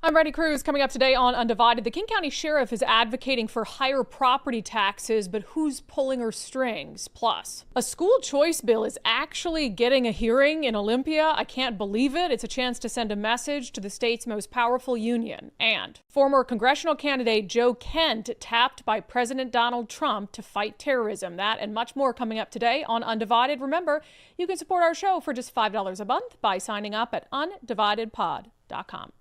I'm Brandi Kruse. Coming up today on Undivided, the King County Sheriff is advocating for higher property taxes, but who's pulling her strings? Plus, a school choice bill is actually getting a hearing in Olympia. I can't believe it. It's a chance to send a message to the state's most powerful union. And former congressional candidate Joe Kent tapped by President Donald Trump to fight terrorism. That and much more coming up today on Undivided. Remember, you can support our show for just $5 a month by signing up at undividedpod.com.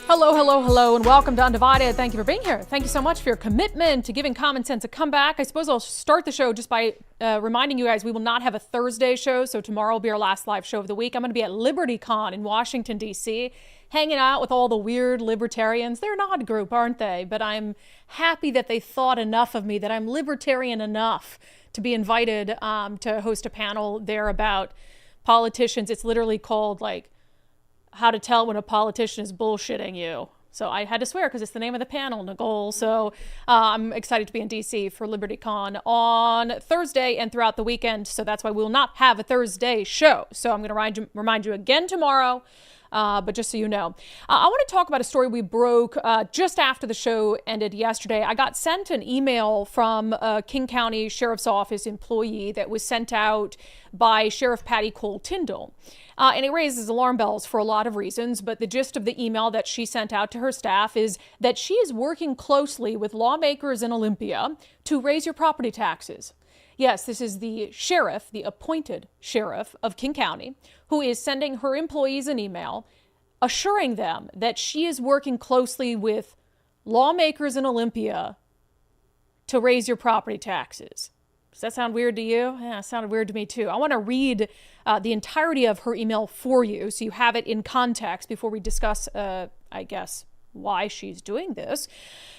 Hello, and welcome to Undivided. Thank you for being here. Thank you so much for your commitment to giving Common Sense a comeback. I suppose I'll start the show just by reminding you guys we will not have a Thursday show, so tomorrow will be our last live show of the week. I'm going to be at LibertyCon in Washington, D.C., hanging out with all the weird libertarians. They're an odd group, aren't they? But I'm happy that they thought enough of me, that I'm libertarian enough to be invited to host a panel there about politicians. It's literally called, like, how to tell when a politician is bullshitting you. So I had to swear because it's the name of the panel, Nicole. So I'm excited to be in DC for LibertyCon on Thursday and throughout the weekend. So that's why we will not have a Thursday show. So I'm going to remind you again tomorrow. But just so you know, I want to talk about a story we broke just after the show ended yesterday. I got sent an email from a King County Sheriff's Office employee that was sent out by Sheriff Patty Cole Tyndall. And it raises alarm bells for a lot of reasons, but the gist of the email that she sent out to her staff is that she is working closely with lawmakers in Olympia to raise your property taxes. Yes, this is the sheriff, the appointed sheriff of King County, who is sending her employees an email assuring them that she is working closely with lawmakers in Olympia to raise your property taxes. Does that sound weird to you? Yeah, it sounded weird to me too. I want to read the entirety of her email for you so you have it in context before we discuss, I guess, why she's doing this.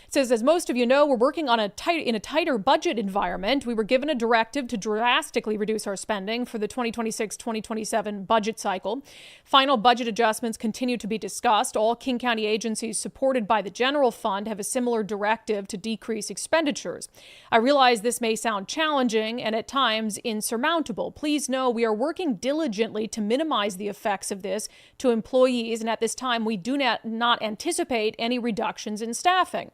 It says, as most of you know, we're working on in a tighter budget environment. We were given a directive to drastically reduce our spending for the 2026-2027 budget cycle. Final budget adjustments continue to be discussed. All King County agencies supported by the general fund have a similar directive to decrease expenditures. I realize this may sound challenging and at times insurmountable. Please know we are working diligently to minimize the effects of this to employees, and at this time we do not anticipate any reductions in staffing.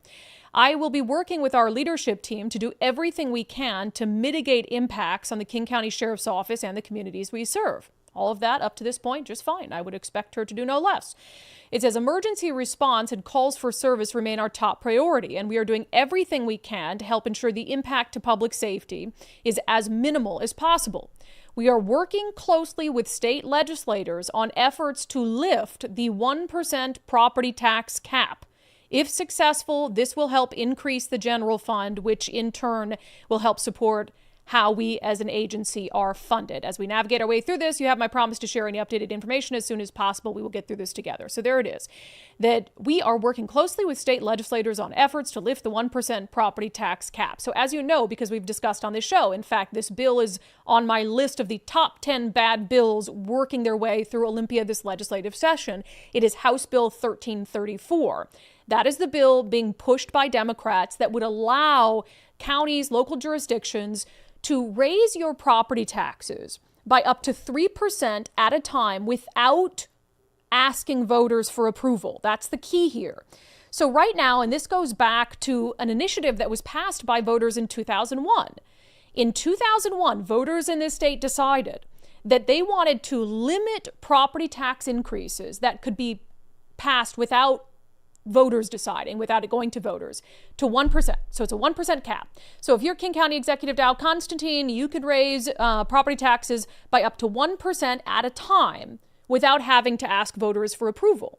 I will be working with our leadership team to do everything we can to mitigate impacts on the King County Sheriff's Office and the communities we serve. All of that up to this point, just fine. I would expect her to do no less. It says emergency response and calls for service remain our top priority, and we are doing everything we can to help ensure the impact to public safety is as minimal as possible. We are working closely with state legislators on efforts to lift the 1% property tax cap. If successful, this will help increase the general fund, which in turn will help support how we as an agency are funded. As we navigate our way through this, you have my promise to share any updated information as soon as possible. We will get through this together. So there it is, that we are working closely with state legislators on efforts to lift the 1% property tax cap. So as you know, because we've discussed on this show, in fact, this bill is on my list of the top 10 bad bills working their way through Olympia this legislative session. It is House Bill 1334. That is the bill being pushed by Democrats that would allow counties, local jurisdictions to raise your property taxes by up to 3% at a time without asking voters for approval. That's the key here. So right now, and this goes back to an initiative that was passed by voters in 2001. In 2001, voters in this state decided that they wanted to limit property tax increases that could be passed without voters deciding, without it going to voters, to 1%. So it's a 1% cap. So if you're King County Executive Dow Constantine, you could raise property taxes by up to 1% at a time without having to ask voters for approval.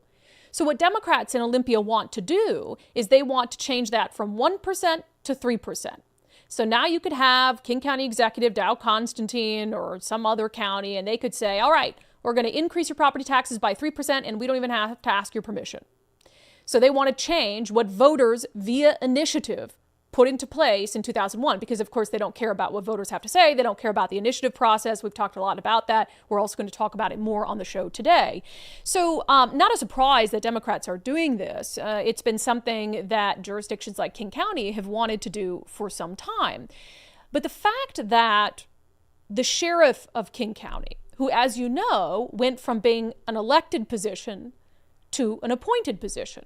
So what Democrats in Olympia want to do is they want to change that from 1% to 3%. So now you could have King County Executive Dow Constantine or some other county, and they could say, all right, we're going to increase your property taxes by 3%, and we don't even have to ask your permission. So they want to change what voters via initiative put into place in 2001, because of course they don't care about what voters have to say. They don't care about the initiative process. We've talked a lot about that. We're also going to talk about it more on the show today. So not a surprise that Democrats are doing this. It's been something that jurisdictions like King County have wanted to do for some time. But the fact that the sheriff of King County, who, as you know, went from being an elected position to an appointed position.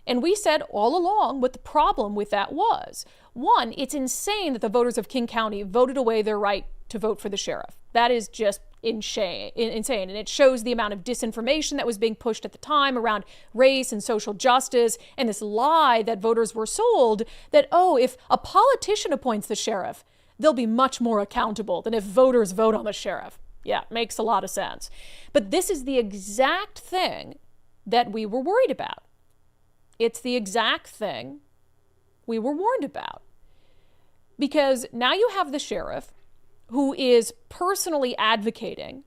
And we said all along what the problem with that was. One, it's insane that the voters of King County voted away their right to vote for the sheriff. That is just insane. And it shows the amount of disinformation that was being pushed at the time around race and social justice, and this lie that voters were sold that, oh, if a politician appoints the sheriff, they'll be much more accountable than if voters vote on the sheriff. Yeah, makes a lot of sense. But this is the exact thing that we were worried about. It's the exact thing we were warned about. Because now you have the sheriff who is personally advocating,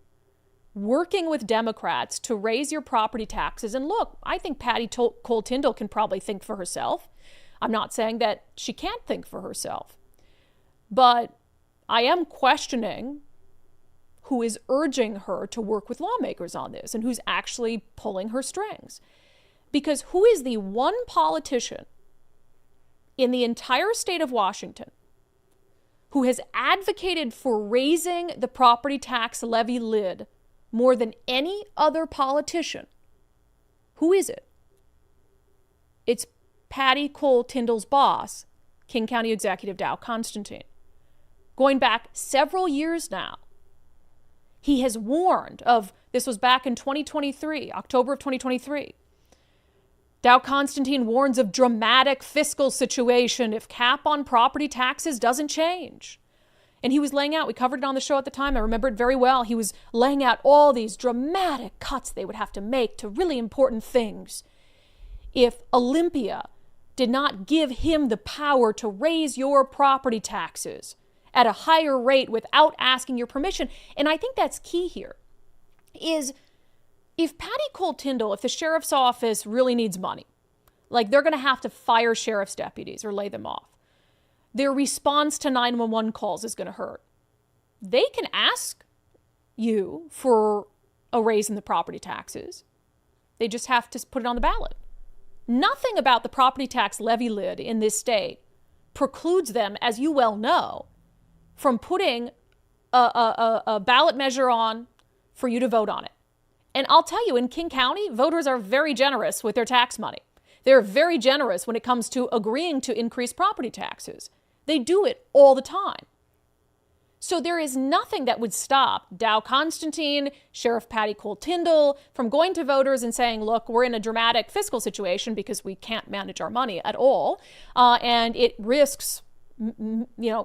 working with Democrats to raise your property taxes. And look, I think Patty Cole Tyndall can probably think for herself. I'm not saying that she can't think for herself. But I am questioning who is urging her to work with lawmakers on this and who's actually pulling her strings. Because who is the one politician in the entire state of Washington who has advocated for raising the property tax levy lid more than any other politician? Who is it? It's Patty Cole Tyndall's boss, King County Executive Dow Constantine. Going back several years now, he has warned of, this was back in 2023, October of 2023, Dow Constantine warns of dramatic fiscal situation if cap on property taxes doesn't change. And he was laying out, we covered it on the show at the time, I remember it very well, he was laying out all these dramatic cuts they would have to make to really important things if Olympia did not give him the power to raise your property taxes at a higher rate without asking your permission. And I think that's key here, is if Patty Cole Tyndall, if the sheriff's office really needs money, like they're going to have to fire sheriff's deputies or lay them off, their response to 911 calls is going to hurt. They can ask you for a raise in the property taxes. They just have to put it on the ballot. Nothing about the property tax levy lid in this state precludes them, as you well know, from putting a ballot measure on for you to vote on it. And I'll tell you, in King County, voters are very generous with their tax money. They're very generous when it comes to agreeing to increase property taxes. They do it all the time. So there is nothing that would stop Dow Constantine, Sheriff Patty Cole Tyndall from going to voters and saying, look, we're in a dramatic fiscal situation because we can't manage our money at all. And it risks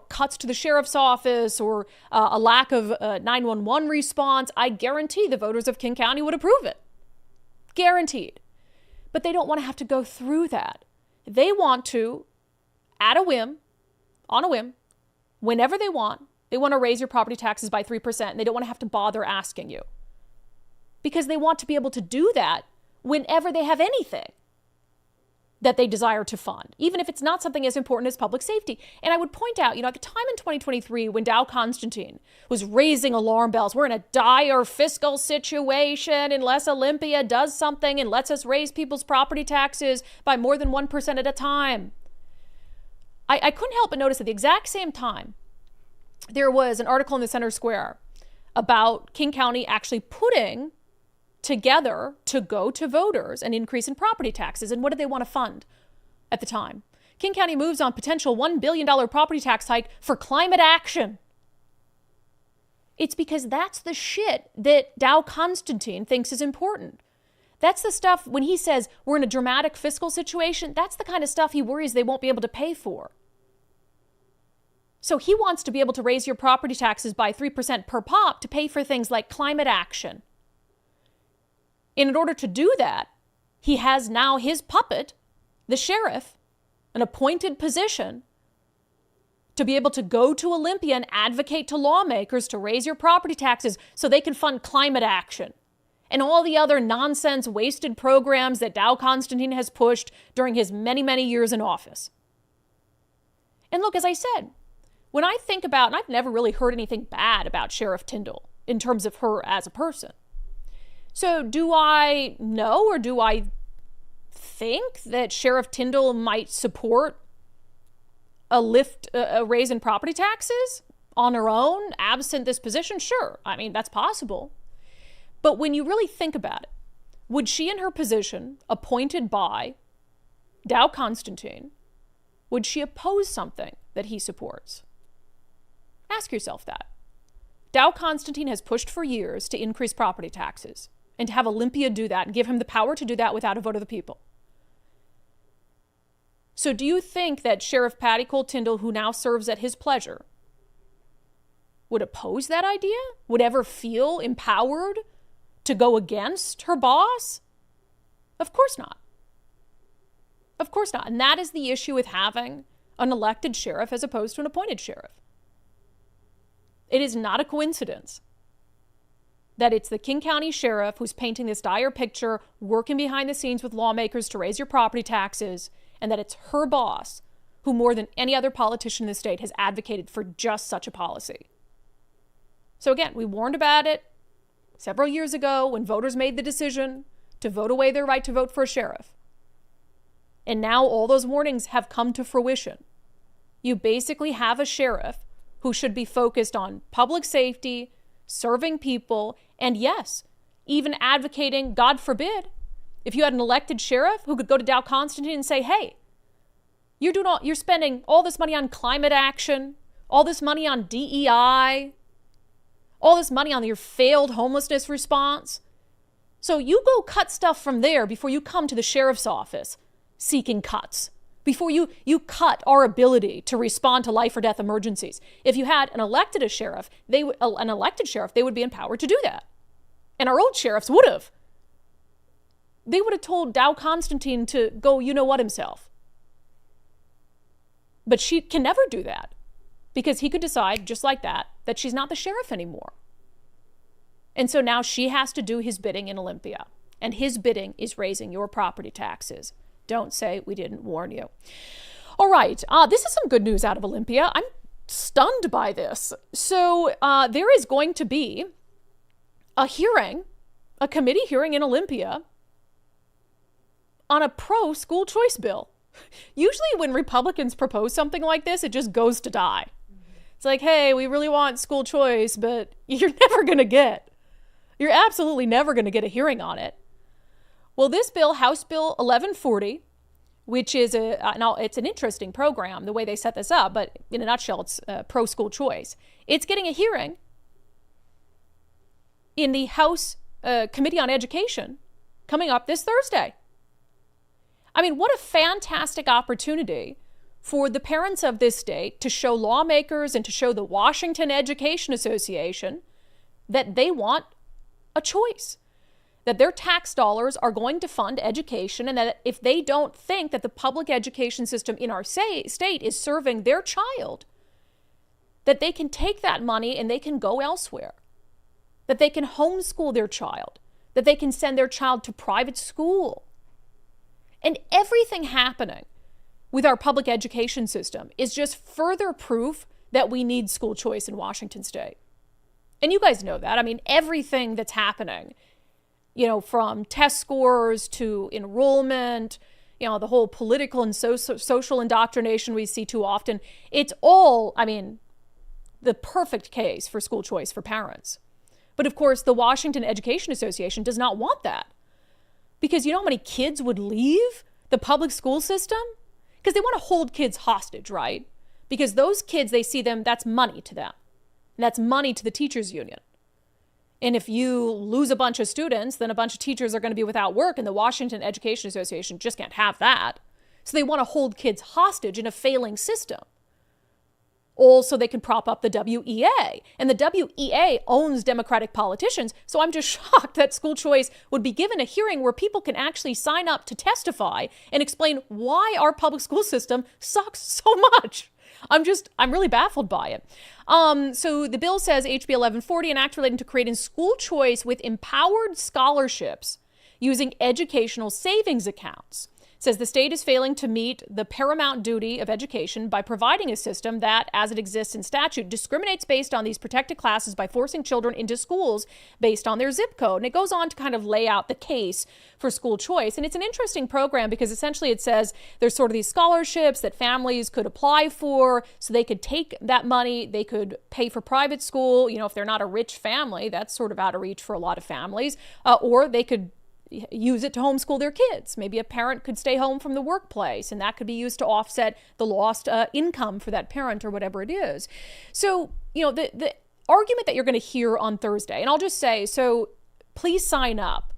cuts to the sheriff's office or a lack of 911 response. I guarantee the voters of King County would approve it. Guaranteed. But they don't want to have to go through that. They want to, at a whim, on a whim, whenever they want to raise your property taxes by 3%, and they don't want to have to bother asking you. Because they want to be able to do that whenever they have anything that they desire to fund, even if it's not something as important as public safety. And I would point out, at the time in 2023, when Dow Constantine was raising alarm bells, we're in a dire fiscal situation unless Olympia does something and lets us raise people's property taxes by more than 1% at a time. I couldn't help but notice at the exact same time, there was an article in the Center Square about King County actually putting together to go to voters an increase in property taxes. And what did they want to fund at the time? King County moves on potential $1 billion property tax hike for climate action. It's because that's the shit that Dow Constantine thinks is important. That's the stuff when he says we're in a dramatic fiscal situation, that's the kind of stuff he worries they won't be able to pay for. So he wants to be able to raise your property taxes by 3% per pop to pay for things like climate action. And in order to do that, he has now his puppet, the sheriff, an appointed position, to be able to go to Olympia and advocate to lawmakers to raise your property taxes so they can fund climate action and all the other nonsense, wasted programs that Dow Constantine has pushed during his many, many years in office. And look, as I said, when I think about, and I've never really heard anything bad about Sheriff Tyndall in terms of her as a person. So do I know, or do I think that Sheriff Tyndall might support a raise in property taxes on her own, absent this position? Sure. I mean, that's possible. But when you really think about it, would she in her position, appointed by Dow Constantine, would she oppose something that he supports? Ask yourself that. Dow Constantine has pushed for years to increase property taxes and to have Olympia do that and give him the power to do that without a vote of the people. So do you think that Sheriff Patty Cole Tyndall, who now serves at his pleasure, would oppose that idea? Would ever feel empowered to go against her boss? Of course not. Of course not. And that is the issue with having an elected sheriff as opposed to an appointed sheriff. It is not a coincidence that it's the King County Sheriff who's painting this dire picture, working behind the scenes with lawmakers to raise your property taxes, and that it's her boss who, more than any other politician in the state, has advocated for just such a policy. So again, we warned about it several years ago when voters made the decision to vote away their right to vote for a sheriff. And now all those warnings have come to fruition. You basically have a sheriff who should be focused on public safety, serving people, and yes, even advocating, God forbid, if you had an elected sheriff who could go to Dow Constantine and say, hey, you're spending all this money on climate action, all this money on DEI, all this money on your failed homelessness response. So you go cut stuff from there before you come to the sheriff's office seeking cuts, before you cut our ability to respond to life or death emergencies. If you had an elected sheriff, they would be empowered to do that. And our old sheriffs would have. They would have told Dow Constantine to go you-know-what himself. But she can never do that because he could decide, just like that she's not the sheriff anymore. And so now she has to do his bidding in Olympia. And his bidding is raising your property taxes. Don't say we didn't warn you. All right, this is some good news out of Olympia. I'm stunned by this. So there is going to be a committee hearing in Olympia on a pro-school choice bill. Usually when Republicans propose something like this, it just goes to die. It's like, hey, we really want school choice, but you're absolutely never going to get a hearing on it. Well, this bill, House Bill 1140, which is it's an interesting program, the way they set this up, but in a nutshell, it's pro-school choice. It's getting a hearing in the House Committee on Education coming up this Thursday. I mean, what a fantastic opportunity for the parents of this state to show lawmakers and to show the Washington Education Association that they want a choice, that their tax dollars are going to fund education, and that if they don't think that the public education system in our state is serving their child, that they can take that money and they can go elsewhere, that they can homeschool their child, that they can send their child to private school. And everything happening with our public education system is just further proof that we need school choice in Washington state. And you guys know that. I mean, everything that's happening, from test scores to enrollment, the whole political and social indoctrination we see too often, it's all, the perfect case for school choice for parents. But of course, the Washington Education Association does not want that. Because you know how many kids would leave the public school system? Because they want to hold kids hostage, right? Because those kids, they see them, that's money to them. And that's money to the teachers union. And if you lose a bunch of students, then a bunch of teachers are going to be without work, and the Washington Education Association just can't have that. So they want to hold kids hostage in a failing system. Also, they can prop up the WEA. And the WEA owns Democratic politicians. So I'm just shocked that school choice would be given a hearing where people can actually sign up to testify and explain why our public school system sucks so much. I'm really baffled by it. So the bill says HB 1140, an act relating to creating school choice with empowered scholarships using educational savings accounts. says the state is failing to meet the paramount duty of education by providing a system that, as it exists in statute, discriminates based on these protected classes by forcing children into schools based on their zip code. And it goes on to kind of lay out the case for school choice. And it's an interesting program because essentially it says there's sort of these scholarships that families could apply for so they could take that money, they could pay for private school. You know, if they're not a rich family, that's sort of out of reach for a lot of families, or they could use it to homeschool their kids. Maybe a parent could stay home from the workplace and that could be used to offset the lost income for that parent or whatever it is. So, you know, the argument that you're going to hear on Thursday, and I'll just say, so please sign up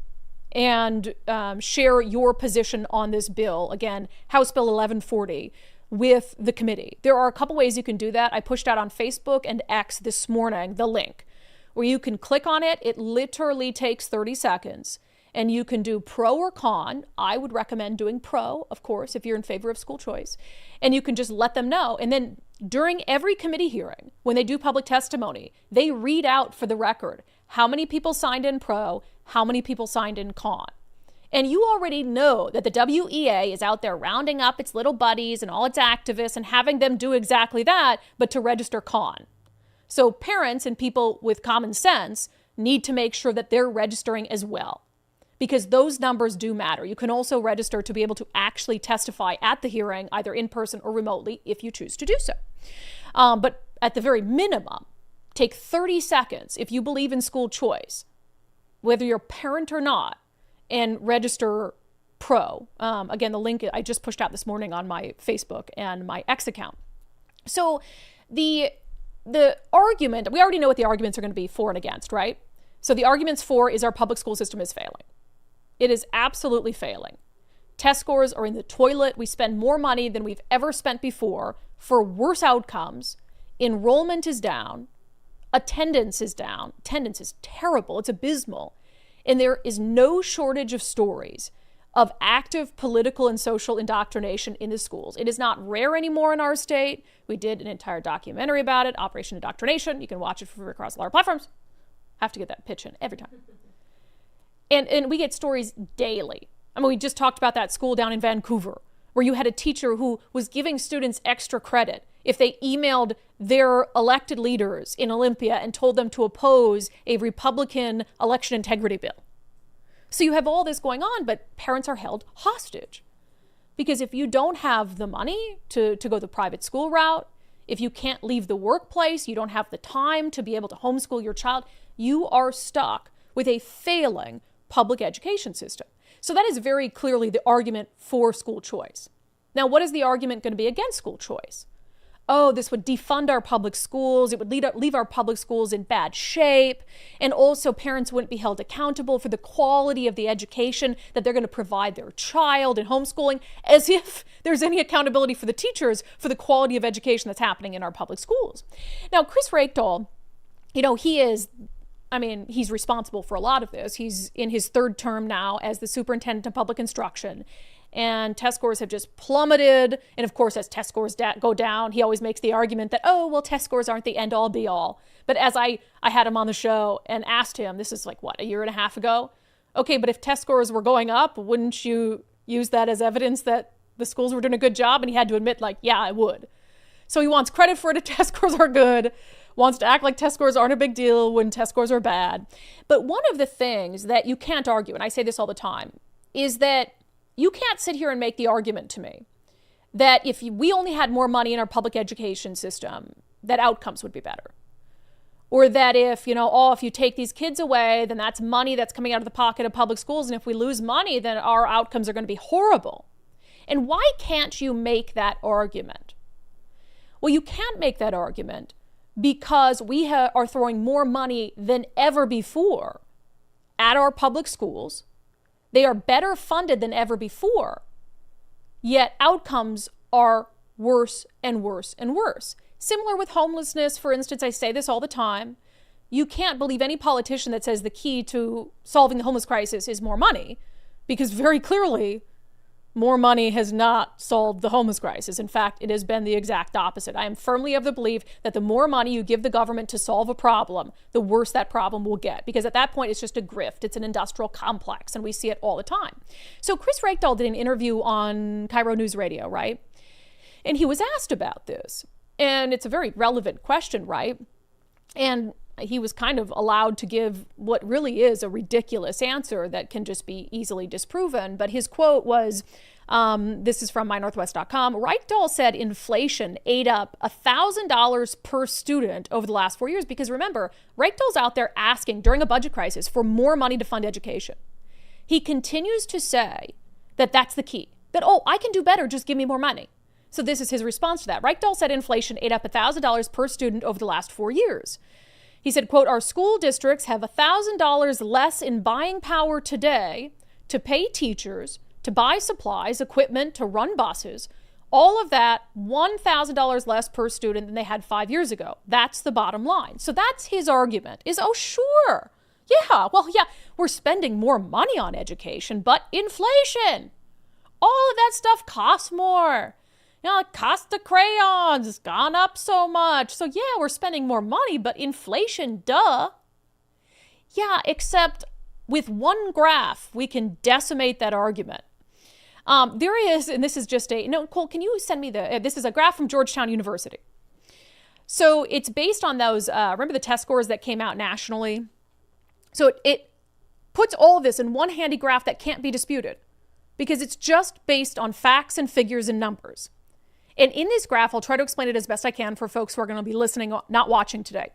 and share your position on this bill. Again, House Bill 1140 with the committee. There are a couple ways you can do that. I pushed out on Facebook and X this morning the link where you can click on it. It literally takes 30 seconds. And you can do pro or con. I would recommend doing pro, of course, if you're in favor of school choice. And you can just let them know. And then during every committee hearing, when they do public testimony, they read out for the record how many people signed in pro, how many people signed in con. And you already know that the WEA is out there rounding up its little buddies and all its activists and having them do exactly that, but to register con. So parents and people with common sense need to make sure that they're registering as well, because those numbers do matter. You can also register to be able to actually testify at the hearing, either in person or remotely, if you choose to do so. But at the very minimum, take 30 seconds if you believe in school choice, whether you're a parent or not, and register pro. Again, the link I just pushed out this morning on my Facebook and my X account. So the argument, we already know what the arguments are going to be for and against, right? So the arguments for is our public school system is failing. It is absolutely failing. Test scores are in the toilet. We spend more money than we've ever spent before for worse outcomes. Enrollment is down. Attendance is down. Attendance is terrible. It's abysmal. And there is no shortage of stories of active political and social indoctrination in the schools. It is not rare anymore in our state. We did an entire documentary about it, Operation Indoctrination. You can watch it for free across a lot of platforms. Have to get that pitch in every time. And we get stories daily. I mean, we just talked about that school down in Vancouver where you had a teacher who was giving students extra credit if they emailed their elected leaders in Olympia and told them to oppose a Republican election integrity bill. So you have all this going on, but parents are held hostage. Because if you don't have the money to go the private school route, if you can't leave the workplace, you don't have the time to be able to homeschool your child, you are stuck with a failing public education system. So that is very clearly the argument for school choice. Now, what is the argument going to be against school choice? Oh, this would defund our public schools. It would leave our public schools in bad shape. And also parents wouldn't be held accountable for the quality of the education that they're going to provide their child in homeschooling, as if there's any accountability for the teachers for the quality of education that's happening in our public schools. Now, Kruse, you know, he's responsible for a lot of this. He's in his third term now as the superintendent of public instruction. And test scores have just plummeted. And of course, as test scores go down, he always makes the argument that, oh, well, test scores aren't the end all be all. But as I had him on the show and asked him, this is like, what, a year and a half ago? Okay, but if test scores were going up, wouldn't you use that as evidence that the schools were doing a good job? And he had to admit, like, yeah, I would. So he wants credit for it if test scores are good, wants to act like test scores aren't a big deal when test scores are bad. But one of the things that you can't argue, and I say this all the time, is that you can't sit here and make the argument to me that if we only had more money in our public education system, that outcomes would be better. Or that if you take these kids away, then that's money that's coming out of the pocket of public schools. And if we lose money, then our outcomes are going to be horrible. And why can't you make that argument? Well, you can't make that argument because we are throwing more money than ever before at our public schools. They are better funded than ever before, yet outcomes are worse and worse and worse. Similar with homelessness, for instance, I say this all the time. You can't believe any politician that says the key to solving the homeless crisis is more money, because very clearly more money has not solved the homeless crisis. In fact, it has been the exact opposite. I am firmly of the belief that the more money you give the government to solve a problem, the worse that problem will get. Because at that point, it's just a grift. It's an industrial complex, and we see it all the time. So Chris Reykdal did an interview on Cairo News Radio, right? And he was asked about this. And it's a very relevant question, right? And he was kind of allowed to give what really is a ridiculous answer that can just be easily disproven. But his quote was, this is from mynorthwest.com, Reykdal said inflation ate up $1,000 per student over the last 4 years. Because remember, Reykdal's out there asking during a budget crisis for more money to fund education. He continues to say that that's the key, that, oh, I can do better, just give me more money. So this is his response to that. Reykdal said inflation ate up $1,000 per student over the last 4 years. He said, quote, our school districts have $1,000 less in buying power today to pay teachers, to buy supplies, equipment, to run buses. All of that, $1,000 less per student than they had 5 years ago. That's the bottom line. So that's his argument is, oh, sure. Yeah, well, yeah, we're spending more money on education, but inflation. All of that stuff costs more. You know, the cost of crayons has gone up so much. So yeah, we're spending more money, but inflation, duh. Yeah, except with one graph, we can decimate that argument. There is, and this is just Cole, can you send me this is a graph from Georgetown University. So it's based on those, remember the test scores that came out nationally? So it puts all of this in one handy graph that can't be disputed because it's just based on facts and figures and numbers. And in this graph, I'll try to explain it as best I can for folks who are going to be listening, not watching today.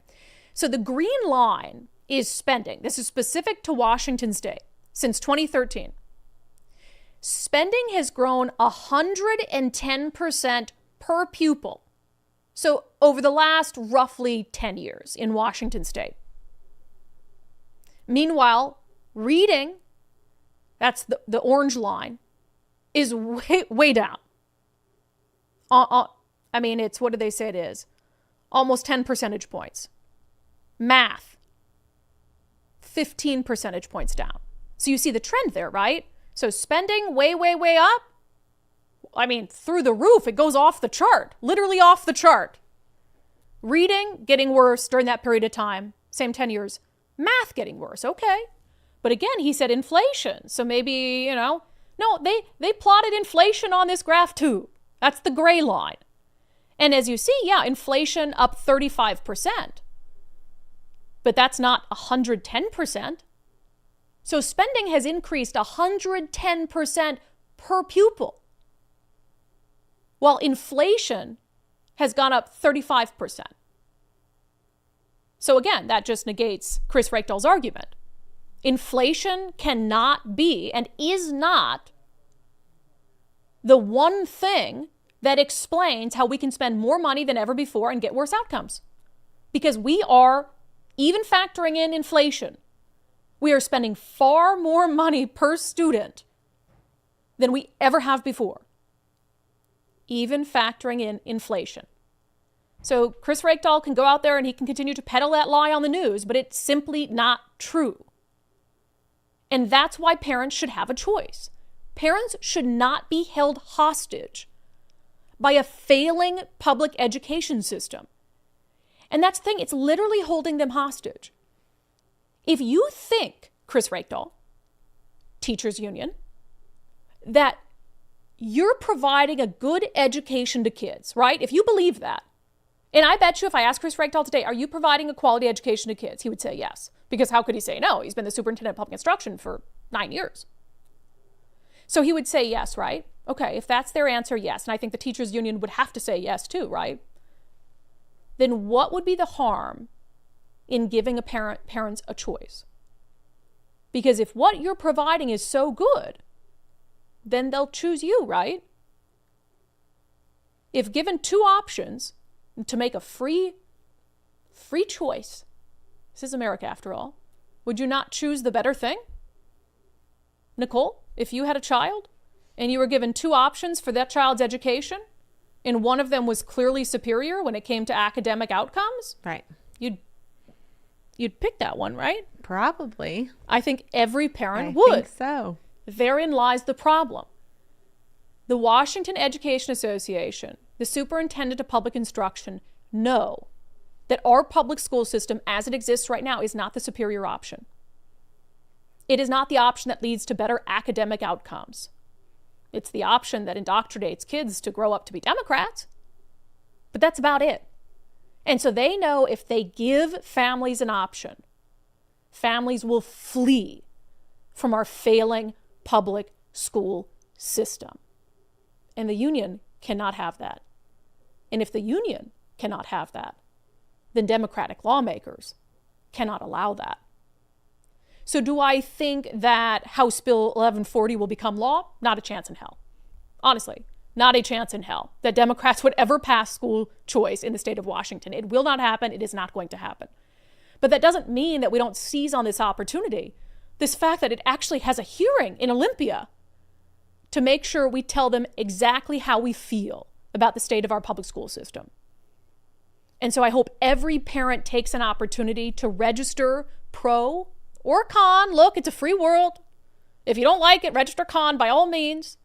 So the green line is spending. This is specific to Washington State since 2013. Spending has grown 110% per pupil. So over the last roughly 10 years in Washington State. Meanwhile, reading, that's the orange line, is way down. I mean, it's, what do they say it is? Almost 10 percentage points. Math, 15 percentage points down. So you see the trend there, right? So spending way up. I mean, through the roof, it goes off the chart, literally off the chart. Reading getting worse during that period of time, same 10 years. Math getting worse, okay. But again, he said inflation. So maybe, no, they plotted inflation on this graph too. That's the gray line. And as you see, yeah, inflation up 35%. But that's not 110%. So spending has increased 110% per pupil, while inflation has gone up 35%. So again, that just negates Chris Reykdal's argument. Inflation cannot be and is not the one thing that explains how we can spend more money than ever before and get worse outcomes. Because we are, even factoring in inflation, we are spending far more money per student than we ever have before, even factoring in inflation. So Chris Reykdal can go out there and he can continue to peddle that lie on the news, but it's simply not true. And that's why parents should have a choice. Parents should not be held hostage by a failing public education system. And that's the thing, it's literally holding them hostage. If you think, Chris Reykdal, Teachers Union, that you're providing a good education to kids, right? If you believe that, and I bet you if I asked Chris Reykdal today, are you providing a quality education to kids? He would say yes. Because how could he say no? He's been the superintendent of public instruction for 9 years. So he would say yes, right? Okay, if that's their answer, yes. And I think the teachers union would have to say yes too, right? Then what would be the harm in giving parents a choice? Because if what you're providing is so good, then they'll choose you, right? If given two options to make a free choice, this is America after all, would you not choose the better thing? Nicole, if you had a child and you were given two options for that child's education, and one of them was clearly superior when it came to academic outcomes, right? You'd pick that one, right? Probably. I think every parent would. I think so. Therein lies the problem. the Washington Education Association, the superintendent of public instruction know that our public school system as it exists right now is not the superior option. It is not the option that leads to better academic outcomes. It's the option that indoctrinates kids to grow up to be Democrats. But that's about it. And so they know if they give families an option, families will flee from our failing public school system. And the union cannot have that. And if the union cannot have that, then Democratic lawmakers cannot allow that. So do I think that House Bill 1140 will become law? Not a chance in hell. Honestly, not a chance in hell that Democrats would ever pass school choice in the state of Washington. It will not happen. It is not going to happen. But that doesn't mean that we don't seize on this opportunity, this fact that it actually has a hearing in Olympia, to make sure we tell them exactly how we feel about the state of our public school system. And so I hope every parent takes an opportunity to register pro or con. Look, it's a free world. If you don't like it, register con by all means.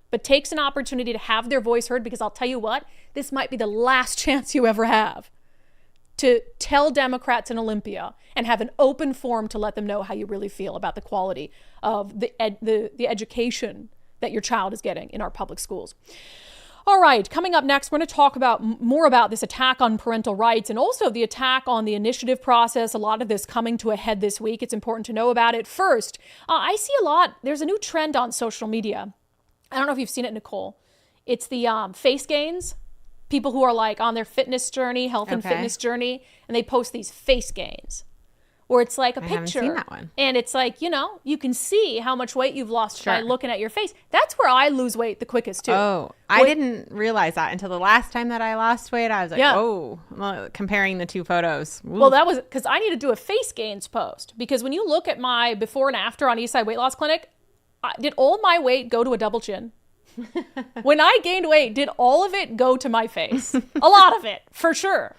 But takes an opportunity to have their voice heard, because I'll tell you what, this might be the last chance you ever have to tell Democrats in Olympia and have an open forum to let them know how you really feel about the quality of the education that your child is getting in our public schools. All right, coming up next, we're going to talk more about this attack on parental rights and also the attack on the initiative process. A lot of this coming to a head this week. It's important to know about it. First, I see there's a new trend on social media. I don't know if you've seen it, Nicole. It's the face gains. People who are like on their fitness journey, health and fitness journey, and they post these face gains. Or it's like a picture. I haven't seen that one. And it's like, you can see how much weight you've lost by looking at your face. That's where I lose weight the quickest, too. Oh, I didn't realize that until the last time that I lost weight. I was like, comparing the two photos. Ooh. Well, that was because I need to do a face gains post. Because when you look at my before and after on Eastside Weight Loss Clinic, did all my weight go to a double chin? When I gained weight, did all of it go to my face? A lot of it, for sure.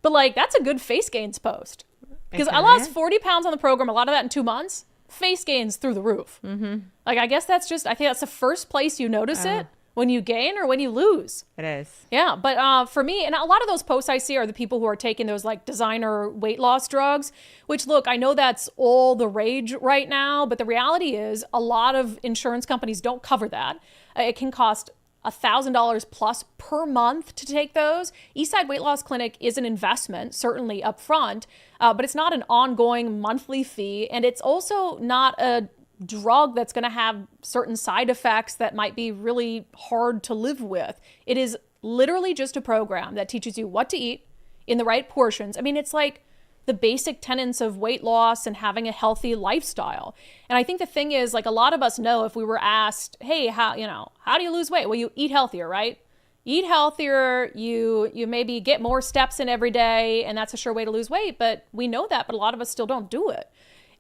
But that's a good face gains post. Because I lost 40 pounds on the program, a lot of that in 2 months. Face gains through the roof. Mm-hmm. I guess I think that's the first place you notice it, when you gain or when you lose. It is. Yeah, but for me, and a lot of those posts I see are the people who are taking those designer weight loss drugs, which look, I know that's all the rage right now, but the reality is a lot of insurance companies don't cover that. It can cost $1,000 plus per month to take those. Eastside Weight Loss Clinic is an investment, certainly up front, but it's not an ongoing monthly fee. And it's also not a drug that's going to have certain side effects that might be really hard to live with. It is literally just a program that teaches you what to eat in the right portions. I mean, it's like the basic tenets of weight loss and having a healthy lifestyle. And I think the thing is, a lot of us know, if we were asked, hey, how do you lose weight? Well, you eat healthier, right? Eat healthier, you maybe get more steps in every day, and that's a sure way to lose weight. But we know that, but a lot of us still don't do it.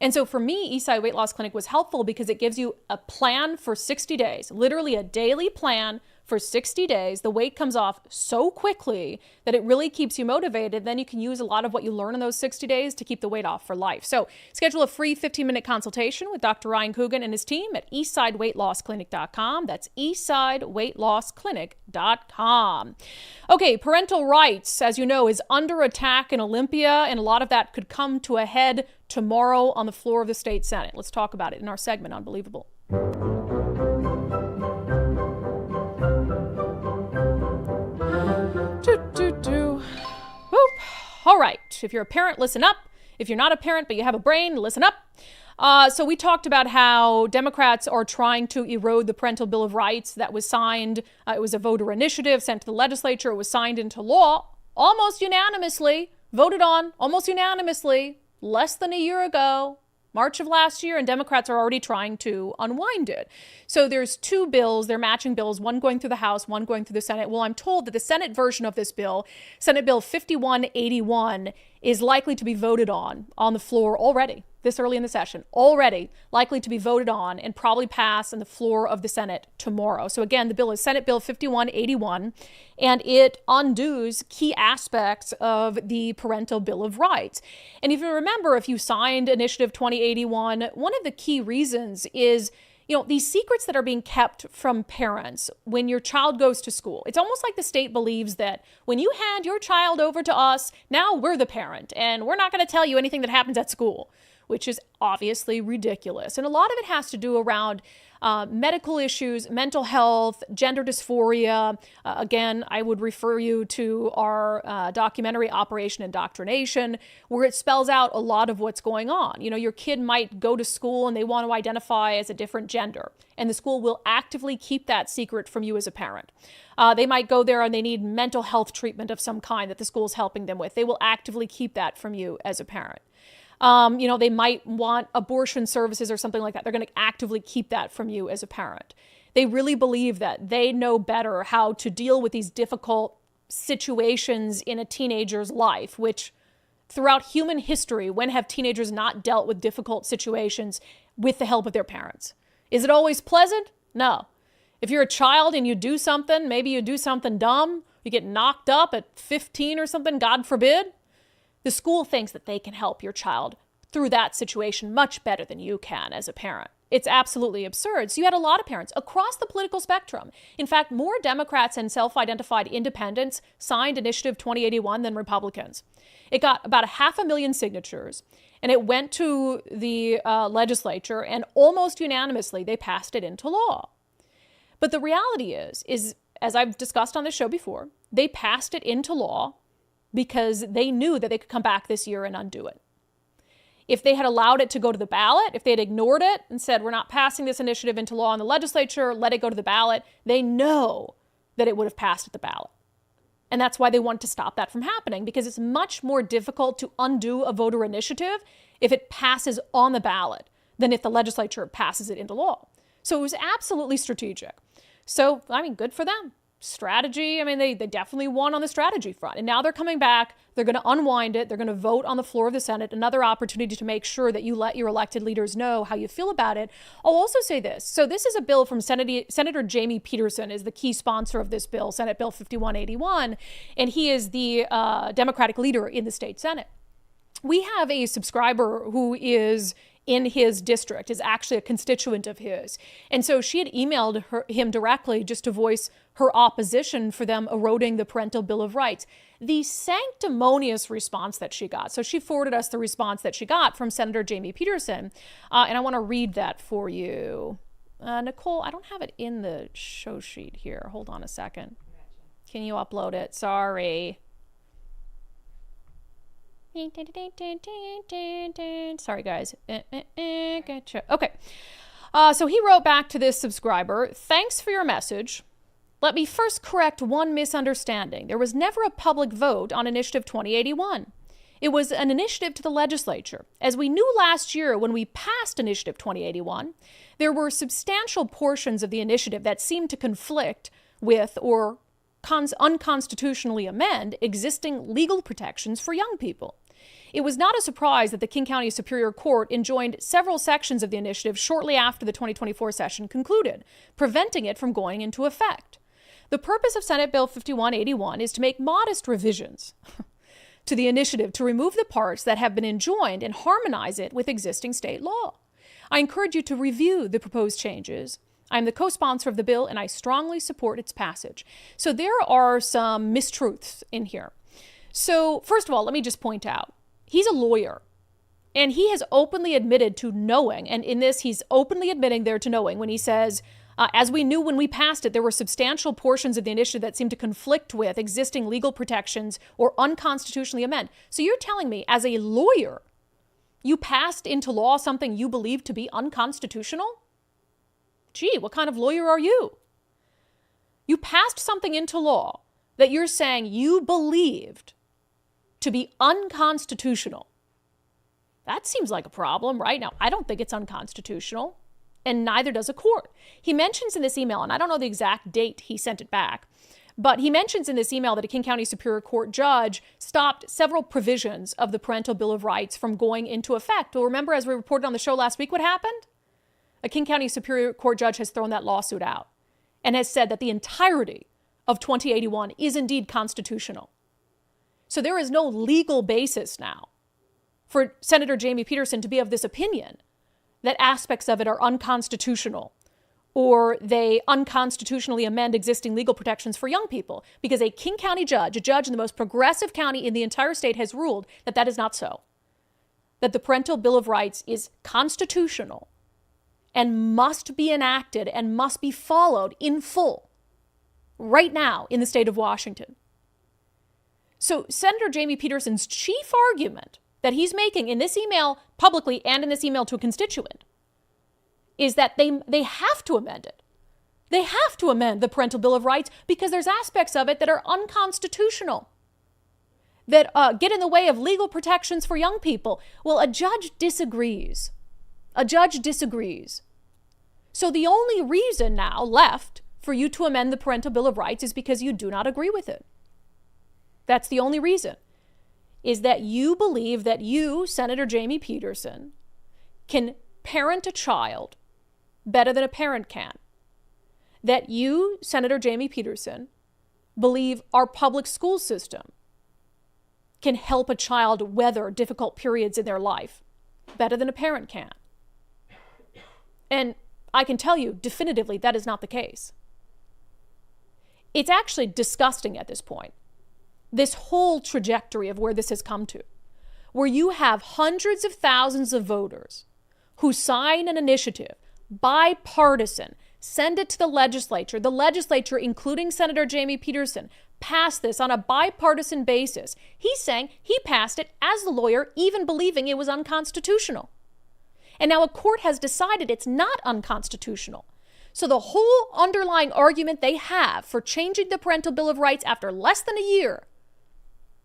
And so for me, Eastside Weight Loss Clinic was helpful because it gives you a plan for 60 days, literally a daily plan for 60 days. The weight comes off so quickly that it really keeps you motivated. Then you can use a lot of what you learn in those 60 days to keep the weight off for life. So schedule a free 15-minute consultation with Dr. Ryan Coogan and his team at eastsideweightlossclinic.com. That's eastsideweightlossclinic.com. Okay, parental rights, as you know, is under attack in Olympia, and a lot of that could come to a head tomorrow on the floor of the state Senate. Let's talk about it in our segment, Unbelievable. Whoop. All right. If you're a parent, listen up. If you're not a parent, but you have a brain, listen up. So we talked about how Democrats are trying to erode the Parental Bill of Rights that was signed. It was a voter initiative sent to the legislature. It was signed into law almost unanimously, voted on almost unanimously less than a year ago. March of last year, and Democrats are already trying to unwind it. So there's two bills, they're matching bills, one going through the House, one going through the Senate. Well, I'm told that the Senate version of this bill, Senate Bill 5181, is likely to be voted on the floor already, this early in the session, already likely to be voted on and probably pass on the floor of the Senate tomorrow. So again, the bill is Senate Bill 5181, and it undoes key aspects of the Parental Bill of Rights. And if you remember, if you signed Initiative 2081, one of the key reasons is These secrets that are being kept from parents when your child goes to school, it's almost like the state believes that when you hand your child over to us, now we're the parent and we're not going to tell you anything that happens at school, which is obviously ridiculous. And a lot of it has to do around medical issues, mental health, gender dysphoria. Again, I would refer you to our documentary, Operation Indoctrination, where it spells out a lot of what's going on. Your kid might go to school and they want to identify as a different gender, and the school will actively keep that secret from you as a parent. They might go there and they need mental health treatment of some kind that the school is helping them with. They will actively keep that from you as a parent. They might want abortion services or something like that. They're going to actively keep that from you as a parent. They really believe that they know better how to deal with these difficult situations in a teenager's life, which throughout human history, when have teenagers not dealt with difficult situations with the help of their parents? Is it always pleasant? No. If you're a child and you do something, maybe you do something dumb, you get knocked up at 15 or something, God forbid, the school thinks that they can help your child through that situation much better than you can as a parent. It's absolutely absurd. So you had a lot of parents across the political spectrum. In fact, more Democrats and self-identified independents signed Initiative 2081 than Republicans. It got about 500,000 signatures, and it went to the legislature, and almost unanimously they passed it into law. But the reality is, as I've discussed on this show before, they passed it into law because they knew that they could come back this year and undo it. If they had allowed it to go to the ballot, if they had ignored it and said, we're not passing this initiative into law in the legislature, let it go to the ballot, they know that it would have passed at the ballot. And that's why they want to stop that from happening, because it's much more difficult to undo a voter initiative if it passes on the ballot than if the legislature passes it into law. So it was absolutely strategic. So, good for them. Strategy, they definitely won on the strategy front. And now they're coming back. They're going to unwind it. They're going to vote on the floor of the Senate. Another opportunity to make sure that you let your elected leaders know how you feel about it. I'll also say this. So this is a bill from Senator Jamie Peterson is the key sponsor of this bill, Senate Bill 5181. And he is the Democratic leader in the state Senate. We have a subscriber who is in his district, is actually a constituent of his. And so she had emailed him directly just to voice her opposition for them eroding the Parental Bill of Rights. The sanctimonious response that she got. So she forwarded us the response that she got from Senator Jamie Peterson. And I want to read that for you. Nicole, I don't have it in the show sheet here. Hold on a second. Can you upload it? Sorry. Sorry, guys. Gotcha. Okay. So he wrote back to this subscriber, thanks for your message. Let me first correct one misunderstanding. There was never a public vote on Initiative 2081. It was an initiative to the legislature. As we knew last year when we passed Initiative 2081, there were substantial portions of the initiative that seemed to conflict with or unconstitutionally amend existing legal protections for young people. It was not a surprise that the King County Superior Court enjoined several sections of the initiative shortly after the 2024 session concluded, preventing it from going into effect. The purpose of Senate Bill 5181 is to make modest revisions to the initiative to remove the parts that have been enjoined and harmonize it with existing state law. I encourage you to review the proposed changes. I'm the co-sponsor of the bill, and I strongly support its passage. So there are some mistruths in here. So first of all, let me just point out, he's a lawyer, and he has openly admitted to knowing, and in this, he's openly admitting there to knowing when he says, as we knew when we passed it, there were substantial portions of the initiative that seemed to conflict with existing legal protections or unconstitutionally amend. So you're telling me, as a lawyer, you passed into law something you believe to be unconstitutional? Gee, what kind of lawyer are you? You passed something into law that you're saying you believed to be unconstitutional. That seems like a problem, right? Now, I don't think it's unconstitutional, and neither does a court. He mentions in this email, and I don't know the exact date he sent it back, but he mentions in this email that a King County Superior Court judge stopped several provisions of the Parental Bill of Rights from going into effect. Well, remember, as we reported on the show last week, what happened? A King County Superior Court judge has thrown that lawsuit out and has said that the entirety of 2081 is indeed constitutional. So there is no legal basis now for Senator Jamie Peterson to be of this opinion that aspects of it are unconstitutional or they unconstitutionally amend existing legal protections for young people, because a King County judge, a judge in the most progressive county in the entire state, has ruled that that is not so. That the Parental Bill of Rights is constitutional and must be enacted and must be followed in full right now in the state of Washington. So Senator Jamie Peterson's chief argument that he's making in this email publicly and in this email to a constituent is that they have to amend it. They have to amend the Parental Bill of Rights because there's aspects of it that are unconstitutional, that get in the way of legal protections for young people. Well, a judge disagrees. A judge disagrees. So the only reason now left for you to amend the Parental Bill of Rights is because you do not agree with it. That's the only reason, is that you believe that you, Senator Jamie Peterson, can parent a child better than a parent can. That you, Senator Jamie Peterson, believe our public school system can help a child weather difficult periods in their life better than a parent can. And I can tell you definitively that is not the case. It's actually disgusting at this point, this whole trajectory of where this has come to, where you have hundreds of thousands of voters who sign an initiative, bipartisan, send it to the legislature, including Senator Jamie Peterson, passed this on a bipartisan basis. He's saying he passed it as the lawyer, even believing it was unconstitutional. And now a court has decided it's not unconstitutional. So the whole underlying argument they have for changing the Parental Bill of Rights after less than a year,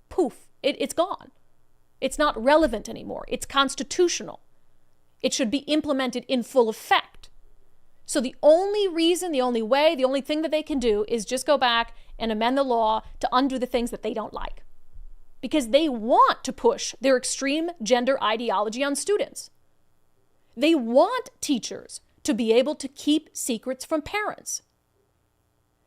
poof, it's gone. It's not relevant anymore. It's constitutional. It should be implemented in full effect. So the only reason, the only way, the only thing that they can do is just go back and amend the law to undo the things that they don't like. Because they want to push their extreme gender ideology on students. They want teachers to be able to keep secrets from parents.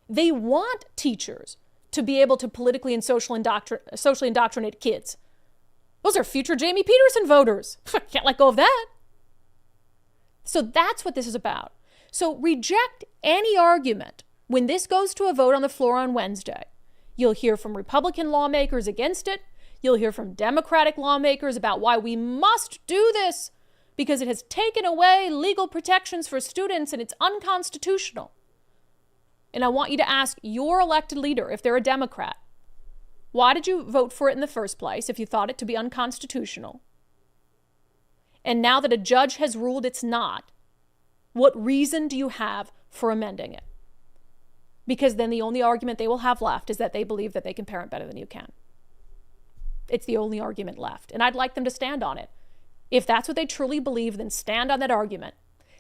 They want teachers to be able to politically and socially indoctrinate kids. Those are future Jamie Peterson voters. Can't let go of that. So that's what this is about. So reject any argument when this goes to a vote on the floor on Wednesday. You'll hear from Republican lawmakers against it. You'll hear from Democratic lawmakers about why we must do this because it has taken away legal protections for students and it's unconstitutional. And I want you to ask your elected leader, if they're a Democrat, why did you vote for it in the first place if you thought it to be unconstitutional? And now that a judge has ruled it's not, what reason do you have for amending it? Because then the only argument they will have left is that they believe that they can parent better than you can. It's the only argument left. And I'd like them to stand on it. If that's what they truly believe, then stand on that argument.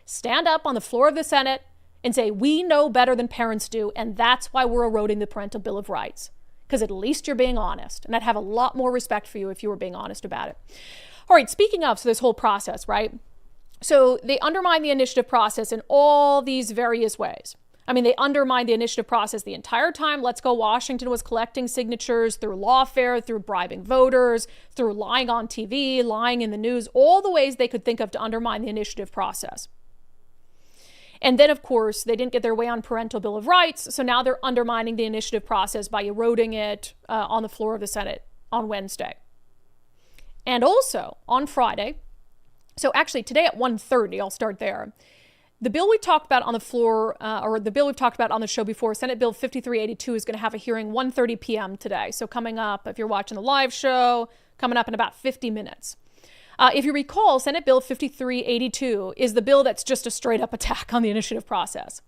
Stand up on the floor of the Senate and say, we know better than parents do, and that's why we're eroding the Parental Bill of Rights. Because at least you're being honest. And I'd have a lot more respect for you if you were being honest about it. All right, speaking of, so this whole process, right? So they undermine the initiative process in all these various ways. I mean, they undermined the initiative process the entire time Let's Go Washington was collecting signatures, through lawfare, through bribing voters, through lying on TV, lying in the news, all the ways they could think of to undermine the initiative process. And then, of course, they didn't get their way on Parental Bill of Rights, so now they're undermining the initiative process by eroding it on the floor of the Senate on Wednesday. And also, on Friday, so actually today at 1:30, I'll start there, the bill we talked about on the floor, or the bill we've talked about on the show before, Senate Bill 5382, is going to have a hearing 1:30 p.m. today. So coming up, if you're watching the live show, coming up in about 50 minutes. If you recall, Senate Bill 5382 is the bill that's just a straight up attack on the initiative process.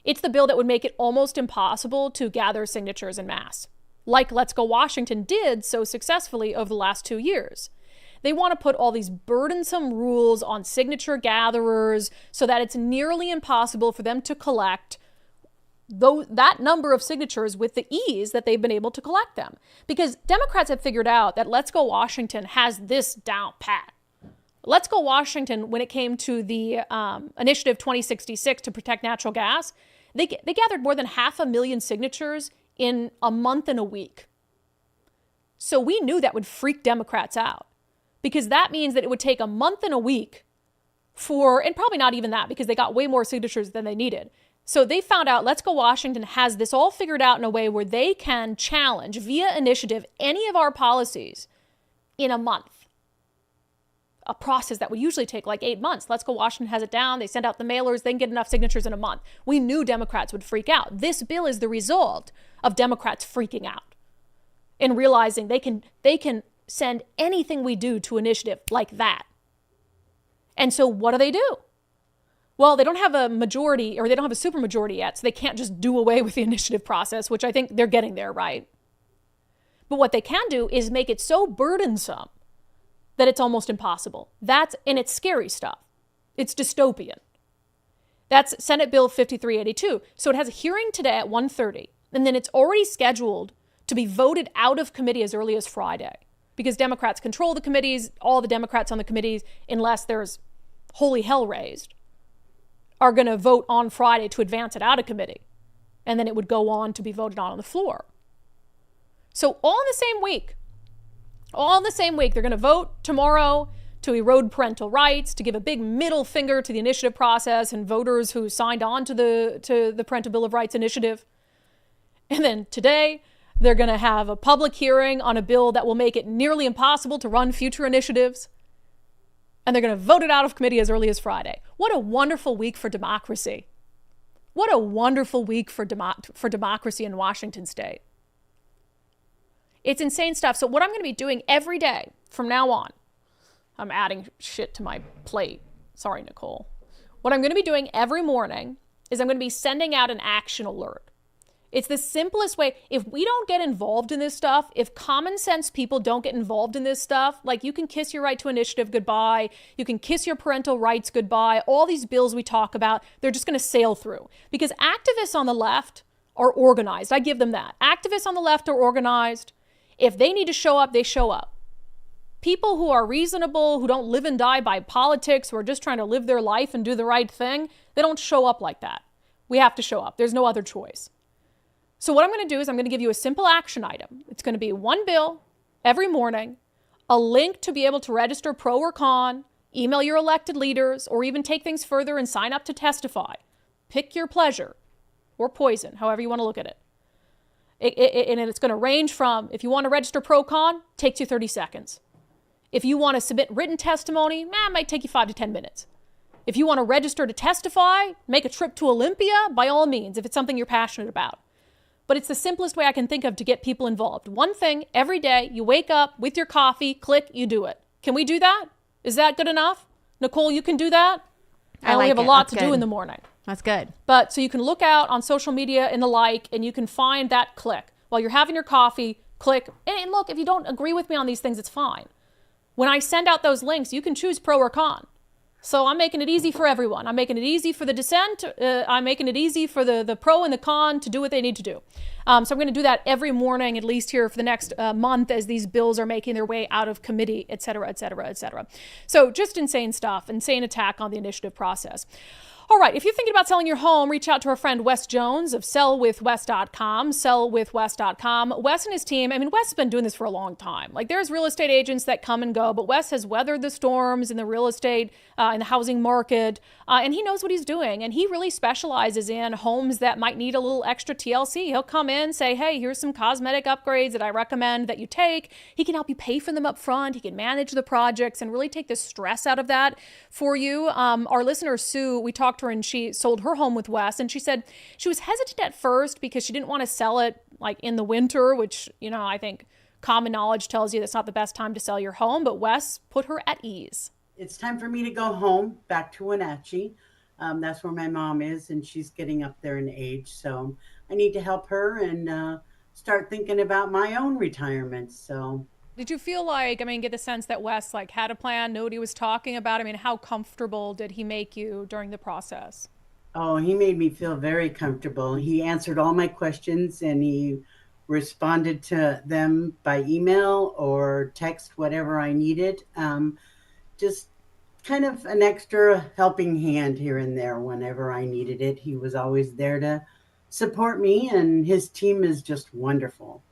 It's the bill that would make it almost impossible to gather signatures en masse, like Let's Go Washington did so successfully over the last 2 years. They want to put all these burdensome rules on signature gatherers so that it's nearly impossible for them to collect that number of signatures with the ease that they've been able to collect them. Because Democrats have figured out that Let's Go Washington has this down pat. Let's Go Washington, when it came to the Initiative 2066 to protect natural gas, they gathered more than 500,000 signatures in a month and a week. So we knew that would freak Democrats out. Because that means that it would take a month and a week and probably not even that because they got way more signatures than they needed. So they found out Let's Go Washington has this all figured out in a way where they can challenge via initiative any of our policies in a month. A process that would usually take like 8 months. Let's Go Washington has it down. They send out the mailers. They can get enough signatures in a month. We knew Democrats would freak out. This bill is the result of Democrats freaking out and realizing they can send anything we do to initiative like that. And so what do? Well, they don't have a majority, or they don't have a supermajority yet, so they can't just do away with the initiative process, which I think they're getting there, right? But what they can do is make it so burdensome that it's almost impossible. And it's scary stuff. It's dystopian. That's Senate Bill 5382. So it has a hearing today at 1:30, and then it's already scheduled to be voted out of committee as early as Friday, because Democrats control the committees. All the Democrats on the committees, unless there's holy hell raised, are going to vote on Friday to advance it out of committee. And then it would go on to be voted on the floor. So all in the same week, they're going to vote tomorrow to erode parental rights, to give a big middle finger to the initiative process and voters who signed on to the Parental Bill of Rights initiative. And then today, they're going to have a public hearing on a bill that will make it nearly impossible to run future initiatives. And they're going to vote it out of committee as early as Friday. What a wonderful week for democracy. What a wonderful week for democracy in Washington state. It's insane stuff. So what I'm going to be doing every day from now on, I'm adding shit to my plate. Sorry, Nicole. What I'm going to be doing every morning is I'm going to be sending out an action alert. It's the simplest way. If we don't get involved in this stuff, if common sense people don't get involved in this stuff, like you can kiss your right to initiative goodbye, you can kiss your parental rights goodbye, all these bills we talk about, they're just going to sail through. Because activists on the left are organized. I give them that. Activists on the left are organized. If they need to show up, they show up. People who are reasonable, who don't live and die by politics, who are just trying to live their life and do the right thing, they don't show up like that. We have to show up. There's no other choice. So what I'm going to do is I'm going to give you a simple action item. It's going to be one bill every morning, a link to be able to register pro or con, email your elected leaders, or even take things further and sign up to testify. Pick your pleasure or poison, however you want to look at it. And it's going to range from, if you want to register pro con, takes you 30 seconds. If you want to submit written testimony, it might take you 5 to 10 minutes. If you want to register to testify, make a trip to Olympia, by all means, if it's something you're passionate about. But it's the simplest way I can think of to get people involved. One thing every day, you wake up with your coffee, click, you do it. Can we do that? Is that good enough? Nicole, you can do that? I only have a lot to do in the morning. That's good. But so you can look out on social media and the like, and you can find that click. While you're having your coffee, click. And look, if you don't agree with me on these things, it's fine. When I send out those links, you can choose pro or con. So I'm making it easy for everyone. I'm making it easy for the dissent. I'm making it easy for the pro and the con to do what they need to do. So I'm going to do that every morning, at least here for the next month, as these bills are making their way out of committee, et cetera, et cetera, et cetera. So just insane stuff, insane attack on the initiative process. All right, if you're thinking about selling your home, reach out to our friend Wes Jones of sellwithwes.com, sellwithwes.com. Wes and his team, Wes has been doing this for a long time. Like, there's real estate agents that come and go, but Wes has weathered the storms in the real estate, in the housing market, and he knows what he's doing. And he really specializes in homes that might need a little extra TLC. He'll come in, say, hey, here's some cosmetic upgrades that I recommend that you take. He can help you pay for them up front. He can manage the projects and really take the stress out of that for you. Our listener, Sue, we talked to her and she sold her home with Wes, and she said she was hesitant at first because she didn't want to sell it like in the winter, which, I think common knowledge tells you that's not the best time to sell your home, but Wes put her at ease. It's time for me to go home, back to Wenatchee. That's where my mom is, and she's getting up there in age. So I need to help her and start thinking about my own retirement. So did you feel like, get the sense that Wes had a plan, knew what he was talking about? How comfortable did he make you during the process? Oh, he made me feel very comfortable. He answered all my questions and he responded to them by email or text, whatever I needed. Just kind of an extra helping hand here and there whenever I needed it. He was always there to support me, and his team is just wonderful.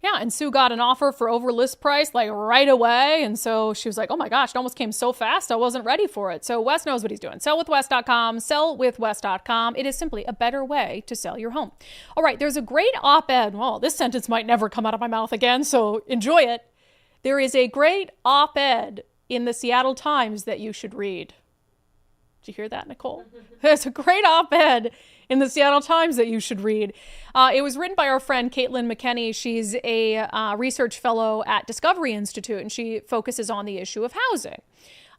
Yeah, and Sue got an offer for over list price like right away. And so she was like, oh my gosh, it almost came so fast. I wasn't ready for it. So Wes knows what he's doing. Sellwithwes.com, sellwithwes.com. It is simply a better way to sell your home. All right, there's a great op-ed. Well, this sentence might never come out of my mouth again, so enjoy it. There is a great op-ed in the Seattle Times that you should read. Did you hear that, Nicole? There's a great op-ed in the Seattle Times that you should read. It was written by our friend Caitlin McKenney. She's a research fellow at Discovery Institute, and she focuses on the issue of housing.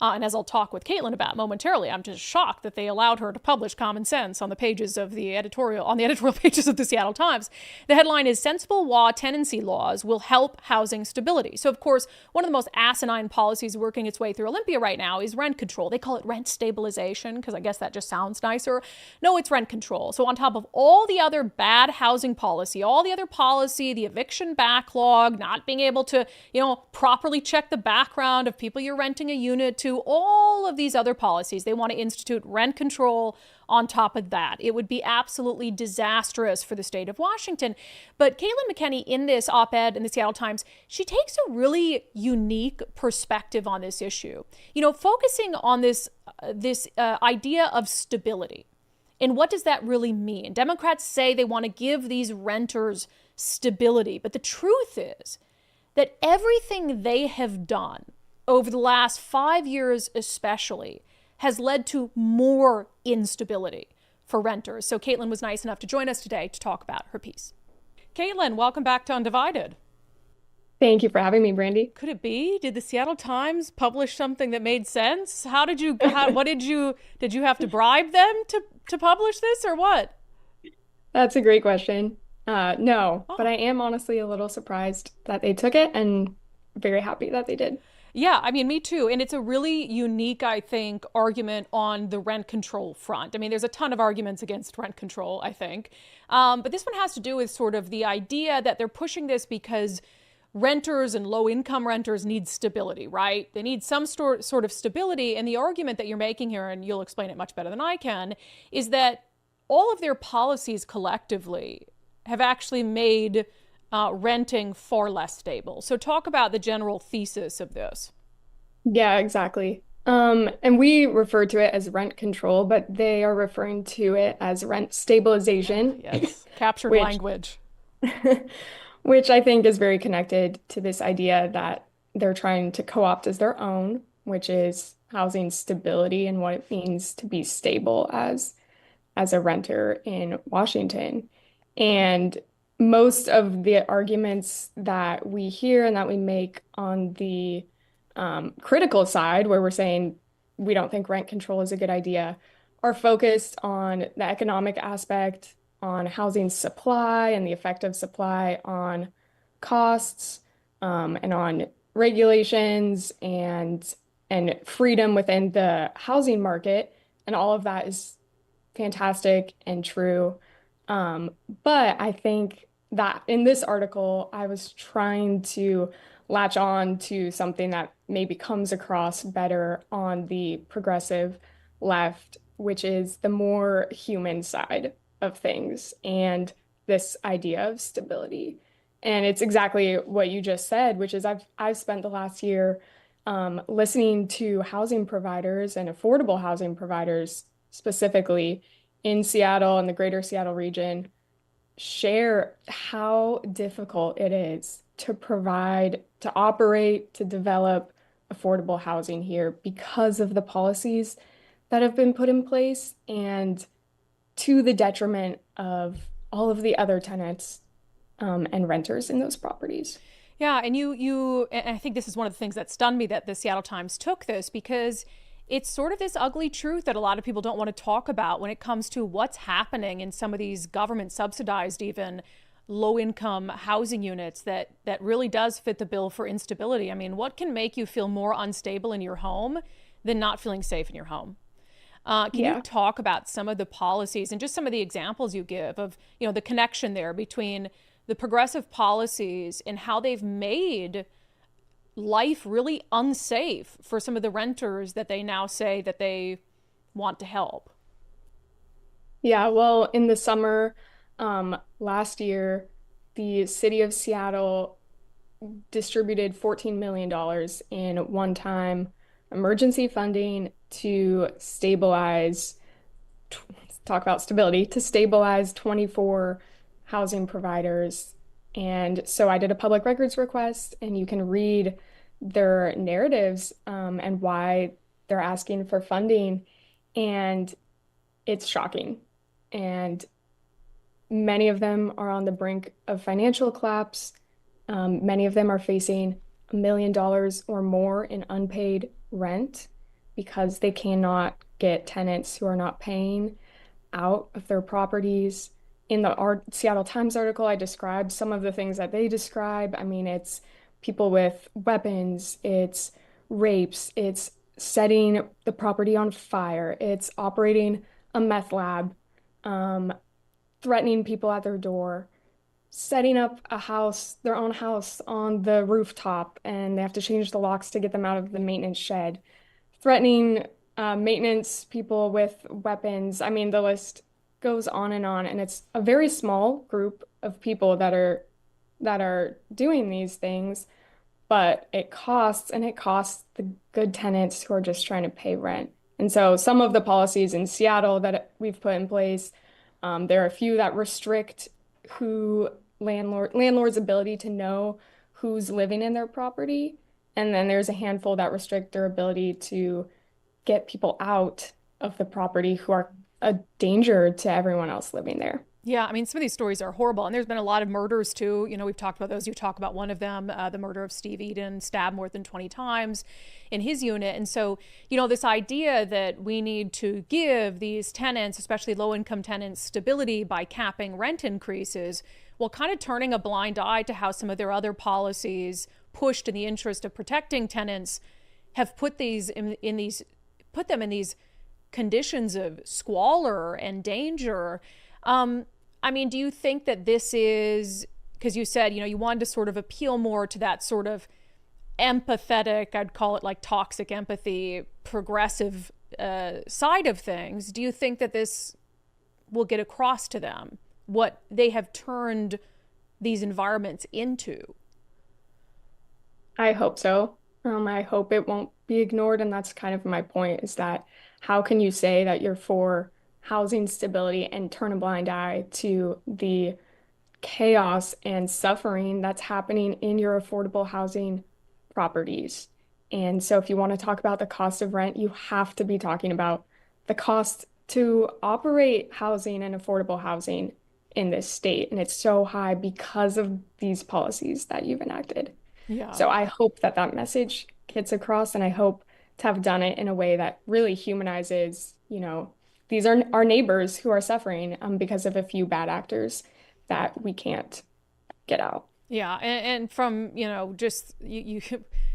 And as I'll talk with Caitlin about momentarily, I'm just shocked that they allowed her to publish Common Sense on the pages of the editorial pages of the Seattle Times. The headline is "Sensible Law Tenancy Laws Will Help Housing Stability." So, of course, one of the most asinine policies working its way through Olympia right now is rent control. They call it rent stabilization because I guess that just sounds nicer. No, it's rent control. So on top of all the other bad housing policy, all the other policy, the eviction backlog, not being able to, properly check the background of people you're renting a unit to, all of these other policies, they want to institute rent control on top of that. It would be absolutely disastrous for the state of Washington. But Caitlin McKenney, in this op-ed in the Seattle Times, she takes a really unique perspective on this issue. Focusing on this idea of stability. And what does that really mean? Democrats say they want to give these renters stability. But the truth is that everything they have done over the last 5 years especially, has led to more instability for renters. So Caitlin was nice enough to join us today to talk about her piece. Caitlin, welcome back to unDivided. Thank you for having me, Brandi. Could it be? Did the Seattle Times publish something that made sense? Did you have to bribe them to publish this or what? That's a great question. No, but I am honestly a little surprised that they took it and very happy that they did. Yeah, I mean, me too. And it's a really unique, I think, argument on the rent control front. I mean, there's a ton of arguments against rent control, I think. But this one has to do with sort of the idea that they're pushing this because renters and low-income renters need stability, right? They need some sort of stability. And the argument that you're making here, and you'll explain it much better than I can, is that all of their policies collectively have actually made renting far less stable. So talk about the general thesis of this. Yeah, exactly. And we refer to it as rent control, but they are referring to it as rent stabilization. Yes, captured language. Which I think is very connected to this idea that they're trying to co-opt as their own, which is housing stability and what it means to be stable as a renter in Washington. And most of the arguments that we hear and that we make on the critical side, where we're saying we don't think rent control is a good idea, are focused on the economic aspect, on housing supply and the effect of supply on costs, and on regulations and freedom within the housing market. And all of that is fantastic and true. But I think that in this article, I was trying to latch on to something that maybe comes across better on the progressive left, which is the more human side of things and this idea of stability. And it's exactly what you just said, which is I've spent the last year listening to housing providers and affordable housing providers specifically in Seattle and the greater Seattle region share how difficult it is to provide, to operate, to develop affordable housing here because of the policies that have been put in place and to the detriment of all of the other tenants and renters in those properties. Yeah, and and I think this is one of the things that stunned me that the Seattle Times took this, because it's sort of this ugly truth that a lot of people don't want to talk about when it comes to what's happening in some of these government subsidized, even low-income housing units that really does fit the bill for instability. I mean, what can make you feel more unstable in your home than not feeling safe in your home? Can you talk about some of the policies and just some of the examples you give of, the connection there between the progressive policies and how they've made life really unsafe for some of the renters that they now say that they want to help? Yeah, well, in the summer last year, the city of Seattle distributed $14 million in one-time emergency funding to stabilize, talk about stability, to stabilize 24 housing providers. And so I did a public records request, and you can read their narratives and why they're asking for funding. And it's shocking. And many of them are on the brink of financial collapse. Many of them are facing $1 million or more in unpaid rent because they cannot get tenants who are not paying out of their properties. In the Seattle Times article, I described some of the things that they describe. I mean, it's people with weapons, it's rapes, it's setting the property on fire, it's operating a meth lab, threatening people at their door, setting up a house, their own house on the rooftop, and they have to change the locks to get them out of the maintenance shed, threatening maintenance people with weapons. I mean, the list goes on, and it's a very small group of people that are doing these things, but it costs the good tenants who are just trying to pay rent. And so some of the policies in Seattle that we've put in place, there are a few that restrict who landlord's ability to know who's living in their property. And then there's a handful that restrict their ability to get people out of the property who are a danger to everyone else living there. Yeah, I mean, some of these stories are horrible. And there's been a lot of murders, too. You know, we've talked about those. You talk about one of them, the murder of Steve Eden, stabbed more than 20 times in his unit. And so, you know, this idea that we need to give these tenants, especially low-income tenants, stability by capping rent increases, while kind of turning a blind eye to how some of their other policies pushed in the interest of protecting tenants have put these put them in these conditions of squalor and danger. I mean, do you think that this is, because you said, you know, you wanted to sort of appeal more to that sort of empathetic, I'd call it like toxic empathy, progressive side of things. Do you think that this will get across to them what they have turned these environments into? I hope so. I hope it won't be ignored. And that's kind of my point, is that how can you say that you're for housing stability and turn a blind eye to the chaos and suffering that's happening in your affordable housing properties? And so if you want to talk about the cost of rent, you have to be talking about the cost to operate housing and affordable housing in this state. And it's so high because of these policies that you've enacted. Yeah. So I hope that that message gets across, and I hope to have done it in a way that really humanizes, you know, these are our neighbors who are suffering because of a few bad actors that we can't get out. Yeah, and from, you know, just you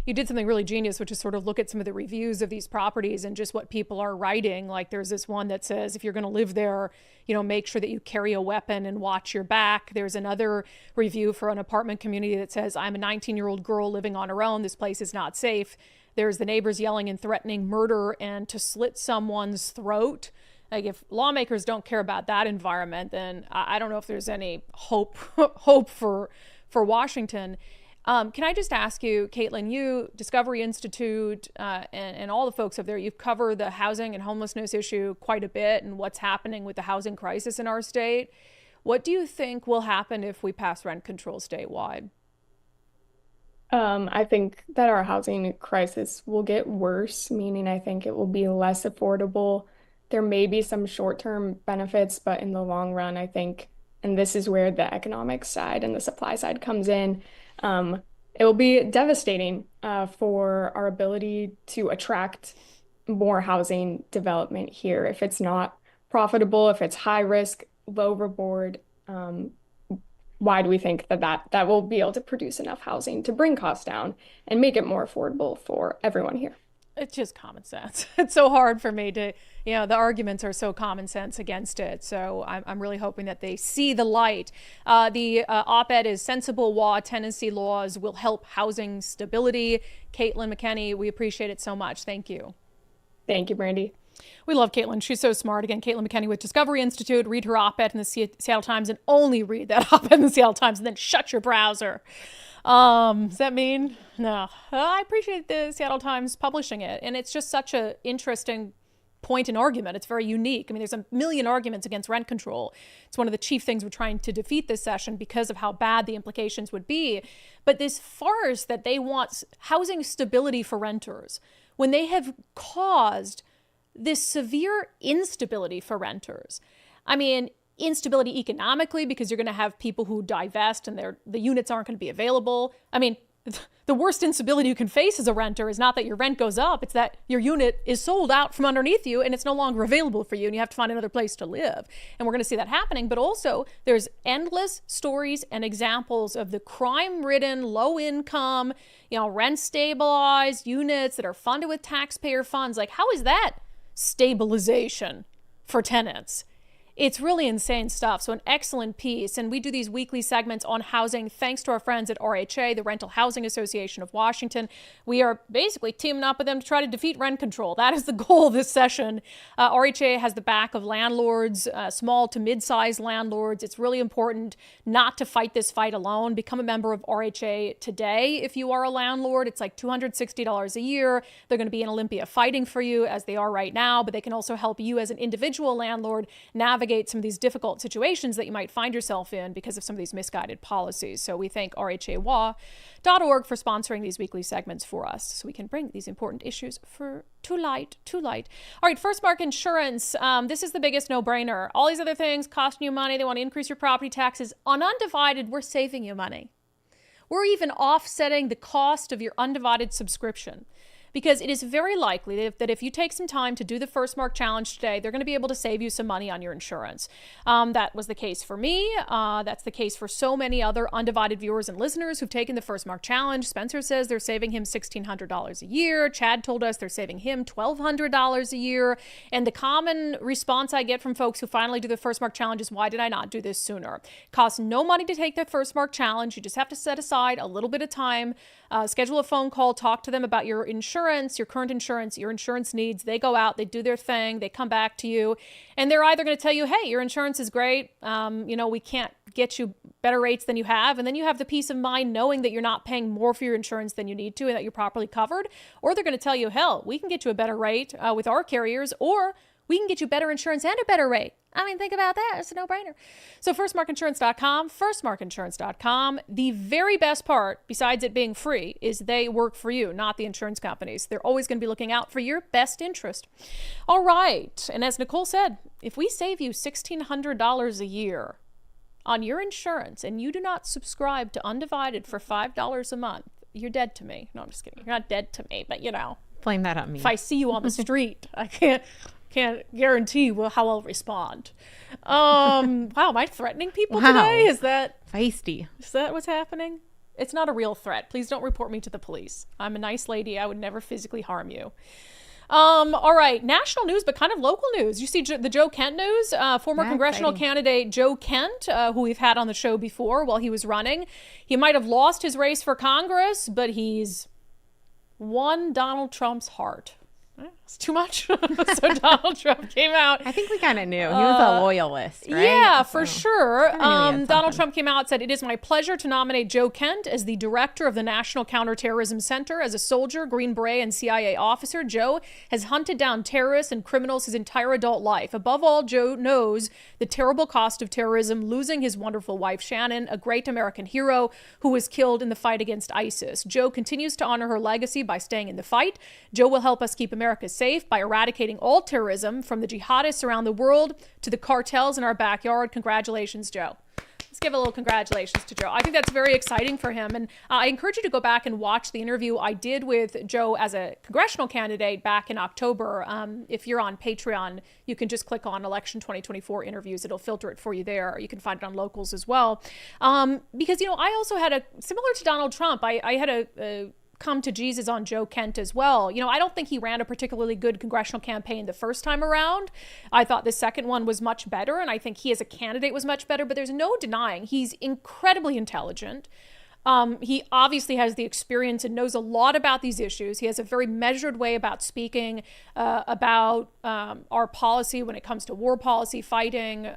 did something really genius, which is sort of look at some of the reviews of these properties and just what people are writing. Like there's this one that says, if you're going to live there, you know, make sure that you carry a weapon and watch your back. There's another review for an apartment community that says, I'm a 19-year-old girl living on her own. This place is not safe. There's the neighbors yelling and threatening murder and to slit someone's throat. Like if lawmakers don't care about that environment, then I don't know if there's any hope for Washington. Can I just ask you, Caitlin, you, Discovery Institute, and all the folks up there, you've covered the housing and homelessness issue quite a bit and what's happening with the housing crisis in our state. What do you think will happen if we pass rent control statewide? I think that our housing crisis will get worse, meaning I think it will be less affordable. There may be some short-term benefits, but in the long run, I think, and this is where the economic side and the supply side comes in, it will be devastating for our ability to attract more housing development here. If it's not profitable, if it's high risk, low reward, why do we think that will be able to produce enough housing to bring costs down and make it more affordable for everyone here? It's just common sense. It's so hard for me to, you know, the arguments are so common sense against it. So I'm really hoping that they see the light. The op-ed is Sensible Law, Tenancy Laws Will Help Housing Stability. Caitlin McKenney, we appreciate it so much. Thank you. Thank you, Brandi. We love Caitlin. She's so smart. Again, Caitlin McKenney with Discovery Institute. Read her op-ed in the Seattle Times and only read that op-ed in the Seattle Times and then shut your browser. Does that mean? No. I appreciate the Seattle Times publishing it. And it's just such an interesting point in argument. It's very unique. I mean, there's a million arguments against rent control. It's one of the chief things we're trying to defeat this session because of how bad the implications would be. But this farce that they want housing stability for renters, when they have caused this severe instability for renters. I mean, instability economically because you're going to have people who divest and the units aren't going to be available. I mean, the worst instability you can face as a renter is not that your rent goes up, it's that your unit is sold out from underneath you and it's no longer available for you and you have to find another place to live. And we're going to see that happening. But also there's endless stories and examples of the crime-ridden, low-income, rent-stabilized units that are funded with taxpayer funds. Like, how is that stabilization for tenants? It's really insane stuff. So an excellent piece. And we do these weekly segments on housing thanks to our friends at RHA, the Rental Housing Association of Washington. We are basically teaming up with them to try to defeat rent control. That is the goal of this session. RHA has the back of landlords, small to mid-sized landlords. It's really important not to fight this fight alone. Become a member of RHA today if you are a landlord. It's like $260 a year. They're going to be in Olympia fighting for you as they are right now, but they can also help you as an individual landlord navigate some of these difficult situations that you might find yourself in because of some of these misguided policies. So we thank rhawa.org for sponsoring these weekly segments for us so we can bring these important issues to light. All right, First Mark Insurance. This is the biggest no-brainer. All these other things costing you money. They want to increase your property taxes. On unDivided, we're saving you money. We're even offsetting the cost of your unDivided subscription. Because it is very likely that if you take some time to do the First Mark Challenge today, they're going to be able to save you some money on your insurance. That was the case for me. That's the case for so many other unDivided viewers and listeners who've taken the First Mark Challenge. Spencer says they're saving him $1,600 a year. Chad told us they're saving him $1,200 a year. And the common response I get from folks who finally do the First Mark Challenge is, why did I not do this sooner? It costs no money to take the First Mark Challenge. You just have to set aside a little bit of time, schedule a phone call, talk to them about your insurance, your current insurance, your insurance needs. They go out, they do their thing, they come back to you, and they're either going to tell you, hey, your insurance is great, we can't get you better rates than you have, and then you have the peace of mind knowing that you're not paying more for your insurance than you need to and that you're properly covered, or they're going to tell you, hell, we can get you a better rate with our carriers, or we can get you better insurance and a better rate. I mean, think about that. It's a no-brainer. So firstmarkinsurance.com. The very best part, besides it being free, is they work for you, not the insurance companies. They're always going to be looking out for your best interest. All right. And as Nicole said, if we save you $1,600 a year on your insurance and you do not subscribe to unDivided for $5 a month, you're dead to me. No, I'm just kidding. You're not dead to me, but blame that on me. If I see you on the street, I can't guarantee how I'll respond. Wow, am I threatening people today? Is that feisty? Is that what's happening? It's not a real threat. Please don't report me to the police. I'm a nice lady. I would never physically harm you. All right, national news, but kind of local news. You see the Joe Kent news? Former congressional candidate Joe Kent, who we've had on the show before while he was running. He might have lost his race for Congress, but he's won Donald Trump's heart. It's too much. So Donald Trump came out. I think we kind of knew. He was a loyalist, right? Yeah, for sure. Donald Trump came out and said, it is my pleasure to nominate Joe Kent as the director of the National Counterterrorism Center. As a soldier, Green Beret, and CIA officer, Joe has hunted down terrorists and criminals his entire adult life. Above all, Joe knows the terrible cost of terrorism, losing his wonderful wife, Shannon, a great American hero who was killed in the fight against ISIS. Joe continues to honor her legacy by staying in the fight. Joe will help us keep America safe by eradicating all terrorism, from the jihadists around the world to the cartels in our backyard. Congratulations, Joe. Let's give a little congratulations to Joe. I think that's very exciting for him. And I encourage you to go back and watch the interview I did with Joe as a congressional candidate back in October. If you're on Patreon, you can just click on Election 2024 interviews. It'll filter it for you there. Or you can find it on Locals as well. Because, I also had similar to Donald Trump, I had a come to Jesus on Joe Kent as well. I don't think he ran a particularly good congressional campaign the first time around. I thought the second one was much better, and I think he as a candidate was much better, but there's no denying he's incredibly intelligent. He obviously has the experience and knows a lot about these issues. He has a very measured way about speaking about our policy when it comes to war policy, fighting,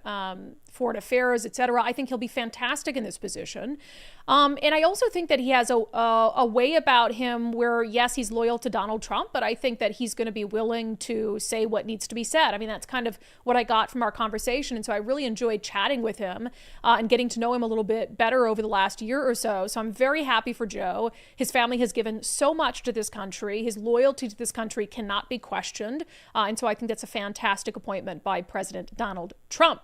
foreign affairs, etc. I think he'll be fantastic in this position. And I also think that he has a way about him where, yes, he's loyal to Donald Trump, but I think that he's going to be willing to say what needs to be said. I mean, that's kind of what I got from our conversation. And so I really enjoyed chatting with him and getting to know him a little bit better over the last year or so. So I'm very happy for Joe. His family has given so much to this country. His loyalty to this country cannot be questioned. And so I think that's a fantastic appointment by President Donald Trump.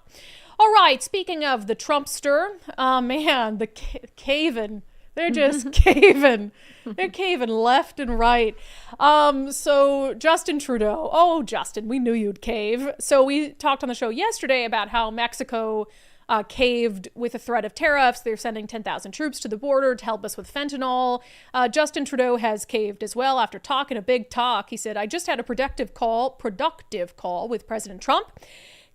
All right, speaking of the Trumpster, man, the caving. They're just caving. They're caving left and right. So Justin Trudeau. Oh, Justin, we knew you'd cave. So we talked on the show yesterday about how Mexico caved with a threat of tariffs. They're sending 10,000 troops to the border to help us with fentanyl. Justin Trudeau has caved as well after talking a big talk. He said, I just had a productive call with President Trump.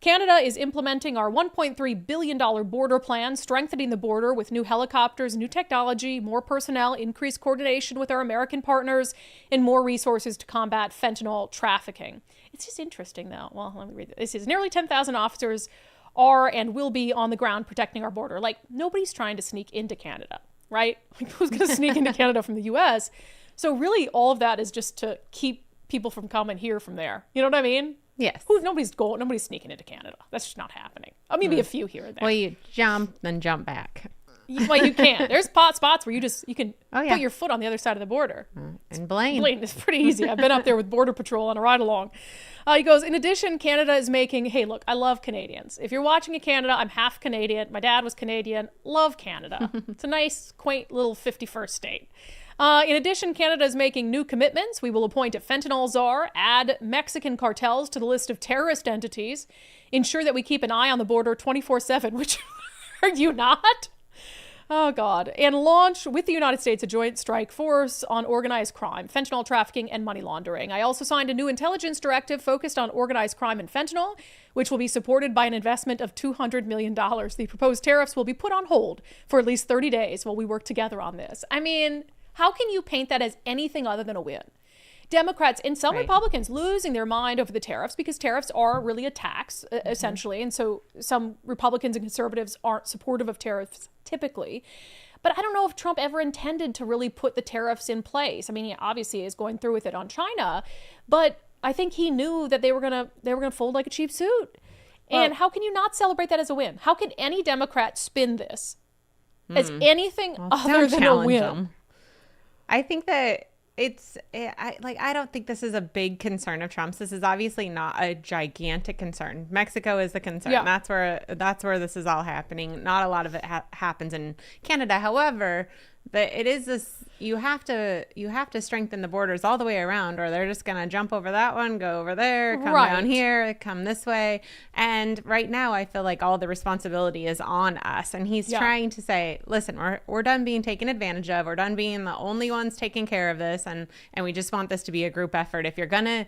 Canada is implementing our $1.3 billion border plan, strengthening the border with new helicopters, new technology, more personnel, increased coordination with our American partners, and more resources to combat fentanyl trafficking. It's just interesting, though. Well, let me read this. This is nearly 10,000 officers are and will be on the ground protecting our border. Like, nobody's trying to sneak into Canada, right? Like, who's going to sneak into Canada from the U.S.? So really, all of that is just to keep people from coming here from there. You know what I mean? Yes. Nobody's sneaking into Canada. That's just not happening. Maybe a few here and there. Well, you jump, then jump back. Well, you can. There's spots where you can put your foot on the other side of the border. And Blaine is pretty easy. I've been up there with Border Patrol on a ride along. He goes, in addition, Canada is making, hey, look, I love Canadians. If you're watching in Canada, I'm half Canadian. My dad was Canadian. Love Canada. It's a nice, quaint little 51st state. In addition, Canada is making new commitments. We will appoint a fentanyl czar, add Mexican cartels to the list of terrorist entities, ensure that we keep an eye on the border 24/7, which are you not? Oh, God. And launch with the United States a joint strike force on organized crime, fentanyl trafficking, and money laundering. I also signed a new intelligence directive focused on organized crime and fentanyl, which will be supported by an investment of $200 million. The proposed tariffs will be put on hold for at least 30 days while we work together on this. I mean, how can you paint that as anything other than a win? Democrats and some Republicans losing their mind over the tariffs because tariffs are really a tax, essentially. And so some Republicans and conservatives aren't supportive of tariffs typically. But I don't know if Trump ever intended to really put the tariffs in place. I mean, he obviously is going through with it on China, but I think he knew that they were gonna fold like a cheap suit. Well, and how can you not celebrate that as a win? How can any Democrat spin this as anything other than a win? Them. I think that I don't think this is a big concern of Trump's. This is obviously not a gigantic concern. Mexico is the concern. Yeah. That's where this is all happening. Not a lot of it happens in Canada. However, it is this. You have to strengthen the borders all the way around, or they're just gonna jump over that one, go over there, come down here, come this way. And right now, I feel like all the responsibility is on us. And he's trying to say, listen, we're done being taken advantage of. We're done being the only ones taking care of this, and we just want this to be a group effort. If you're gonna,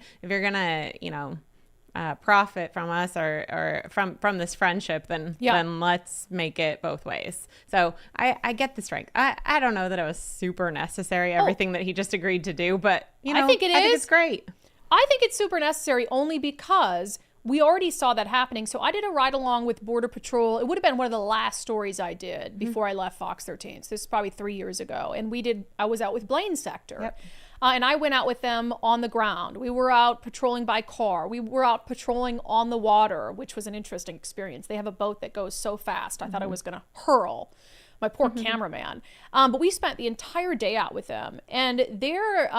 profit from us or from this friendship, then let's make it both ways. So I get the strike. I don't know that it was super necessary, everything that he just agreed to do, but I think I think it's great. I think it's super necessary only because we already saw that happening. So I did a ride along with Border Patrol. It would have been one of the last stories I did before I left Fox 13. So this is probably 3 years ago. And I was out with Blaine's sector. Yep. And I went out with them on the ground. We were out patrolling by car. We were out patrolling on the water, which was an interesting experience. They have a boat that goes so fast. I thought I was going to hurl my poor cameraman. But we spent the entire day out with them, and their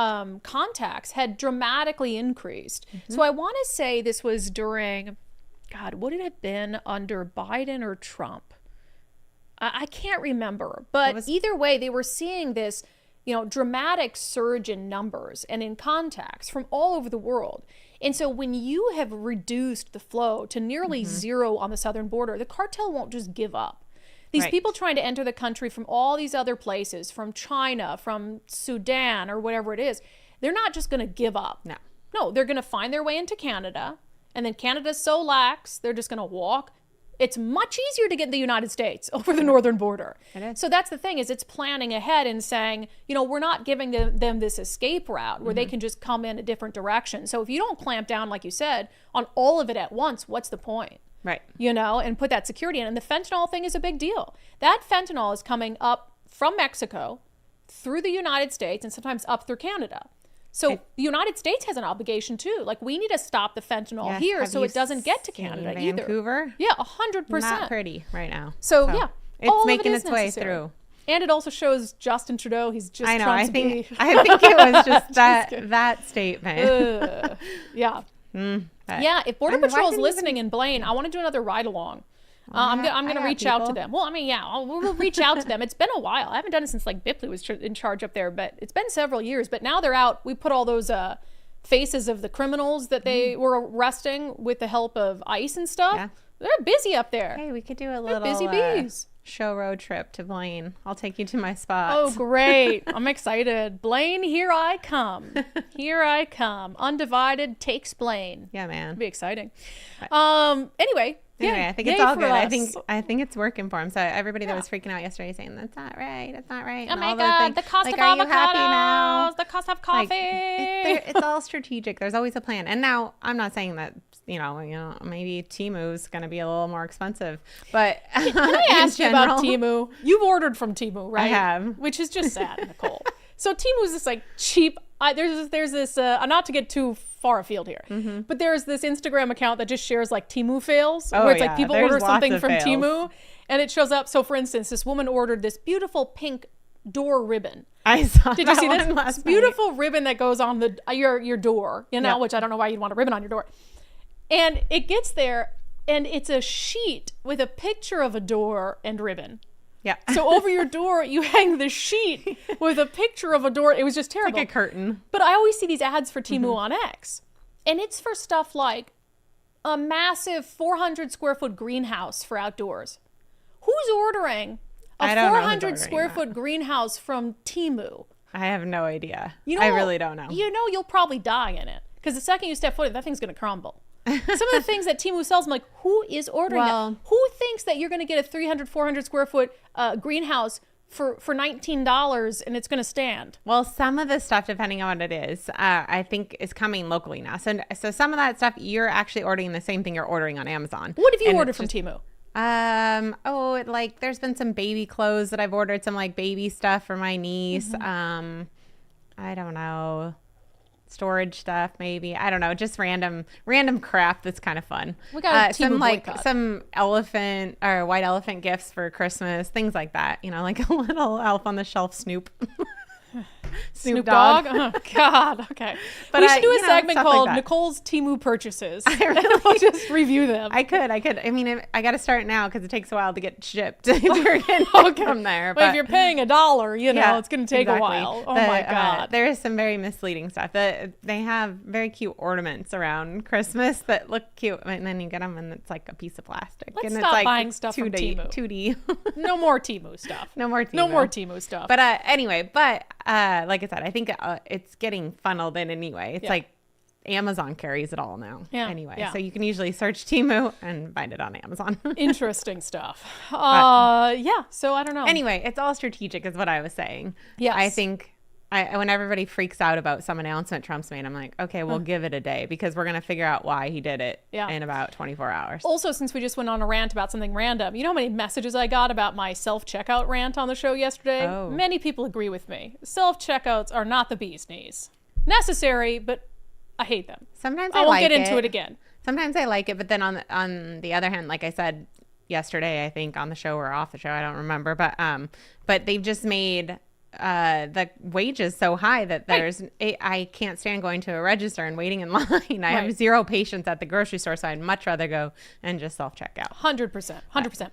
contacts had dramatically increased. So I want to say this was during, God, would it have been under Biden or Trump? I can't remember. But either way, they were seeing this dramatic surge in numbers and in contacts from all over the world. And so when you have reduced the flow to nearly zero on the southern border, the cartel won't just give up. These people trying to enter the country from all these other places, from China, from Sudan, or whatever it is, they're not just going to give up. No, they're going to find their way into Canada. And then Canada's so lax, they're just going to walk It's much easier to get in the United States over the northern border. It is. So that's the thing, is it's planning ahead and saying, you know, we're not giving them this escape route where they can just come in a different direction. So if you don't clamp down, like you said, on all of it at once, what's the point? Right. You know, and put that security in. And the fentanyl thing is a big deal. That fentanyl is coming up from Mexico through the United States and sometimes up through Canada. So the United States has an obligation too. Like, we need to stop the fentanyl here so it doesn't get to Canada either. Vancouver? Yeah, 100%. Not pretty right now. So yeah, it's all making of it its is way necessary. through. And it also shows Justin Trudeau. He's just I know. Trump's I think bee. I think it was just kidding. that statement. Yeah. But- Yeah, if Border I mean, why Patrol's didn't listening in Blaine, I want to do another ride along. I'm going to got reach out to people. them. Well, I mean, yeah, we'll reach out to them. It's been a while. I haven't done it since like Bipley was in charge up there, but it's been several years. But now they're out. We put all those faces of the criminals that they were arresting with the help of ICE and stuff. Yeah. They're busy up there. Hey, we could do a They're little busy bees. show road trip to Blaine. I'll take you to my spots. Oh, great. I'm excited. Blaine, here I come. Here I come. Undivided takes Blaine. Yeah, man. It'll be exciting. Anyway, I think it's yay all for good. us. I think it's working for him. So everybody that was freaking out yesterday saying that's not right, Oh and my all God, things, the cost like, of are you happy now? avocados, the cost of Like, coffee. it's all strategic. There's always a plan. And now I'm not saying that you know maybe Temu's going to be a little more expensive, but Can I ask you about Temu? You've ordered from Temu, right? I have. Which is just sad, Nicole. So Temu's this like cheap. There's this. Not to get too far afield here, but there's this Instagram account that just shares like Temu fails, where it's like people there's order lots something of from fails. Temu, and it shows up. So for instance, this woman ordered this beautiful pink door ribbon. I saw. Did you see this? one last This beautiful ribbon that goes on the your door, you know, Yep. which I don't know why you'd want a ribbon on your door. And it gets there, and it's a sheet with a picture of a door and ribbon. Yeah. So over your door, you hang the sheet with a picture of a door. It was just terrible. like a curtain. But I always see these ads for Temu on X, and it's for stuff like a massive 400 square foot greenhouse for outdoors. Who's ordering a I don't know who's 400 ordering square that. foof greenhouse from Temu? I have no idea. You know, I really don't know. You know, you'll probably die in it because the second you step foot in, that thing's going to crumble. Some of the things that Temu sells, I'm like, who is ordering that? Who thinks that you're going to get a 300, 400 square foot greenhouse for $19 and it's going to stand? Well, some of the stuff, depending on what it is, I think is coming locally now. So some of that stuff, you're actually ordering the same thing you're ordering on Amazon. What have you And ordered it's from just- Temu? Like there's been some baby clothes that I've ordered, some like baby stuff for my niece. I don't know. Storage stuff, maybe. I don't know. Just random crap that's kind of fun. We got a some Temu boycott. some elephant or white elephant gifts for Christmas, things like that. You know, like a little elf on the shelf Snoop. Snoop Dogg? Oh, God. Okay. But we should do a you know, segment stuff like called that. Nicole's Temu purchases. really We'll just review them. I could. I mean, I got to start now because it takes a while to get shipped. If you're getting from there, But if you're paying $1, you know, yeah, it's going to take exactly. a while. Oh my God. There is some very misleading stuff. They have very cute ornaments around Christmas that look cute, and then you get them, and it's like a piece of plastic. Let's and stop it's like buying stuff from 2D, Temu. 2D. No more Temu stuff. No more Temu. No more Temu stuff. But anyway, like I said, I think it's getting funneled in anyway. It's like Amazon carries it all now. Yeah, Anyway, yeah. so you can usually search Temu and find it on Amazon. Interesting stuff. Yeah. So I don't know. Anyway, it's all strategic is what I was saying. Yes. I think when everybody freaks out about some announcement Trump's made, I'm like, okay, we'll give it a day because we're going to figure out why he did it in about 24 hours. Also, since we just went on a rant about something random, you know how many messages I got about my self-checkout rant on the show yesterday? Oh. Many people agree with me. Self-checkouts are not the bee's knees. Necessary, but I hate them. Sometimes I I won't like get into it again. Sometimes I like it, but then on the other hand, like I said yesterday, I think on the show or off the show, I don't remember, but they've just made the wages so high that I can't stand going to a register and waiting in line. I have zero patience at the grocery store, so I'd much rather go and just self-check out. 100%.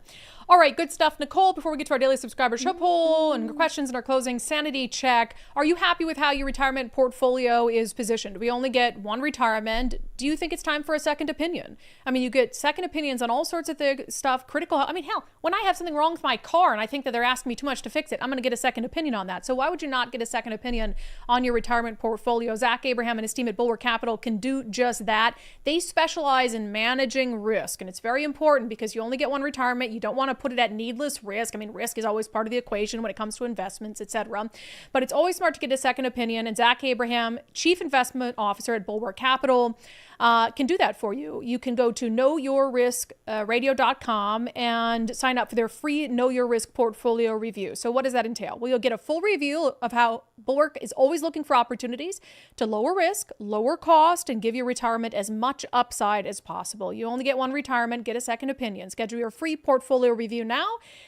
All right, good stuff. Nicole, before we get to our daily subscriber show poll and questions in our closing, sanity check. Are you happy with how your retirement portfolio is positioned? We only get one retirement. Do you think it's time for a second opinion? I mean, you get second opinions on all sorts of stuff, critical. I mean, hell, when I have something wrong with my car and I think that they're asking me too much to fix it, I'm going to get a second opinion on that. So why would you not get a second opinion on your retirement portfolio? Zach Abraham and his team at Bulwark Capital can do just that. They specialize in managing risk, and it's very important because you only get one retirement. You don't want to put it at needless risk. I mean, risk is always part of the equation when it comes to investments, etc. But it's always smart to get a second opinion. And Zach Abraham, Chief Investment Officer at Bulwark Capital, can do that for you. You can go to knowyourriskradio.com and sign up for their free Know Your Risk portfolio review. So what does that entail? Well, you'll get a full review of how Bulwark is always looking for opportunities to lower risk, lower cost, and give your retirement as much upside as possible. You only get one retirement. Get a second opinion. Schedule your free portfolio review now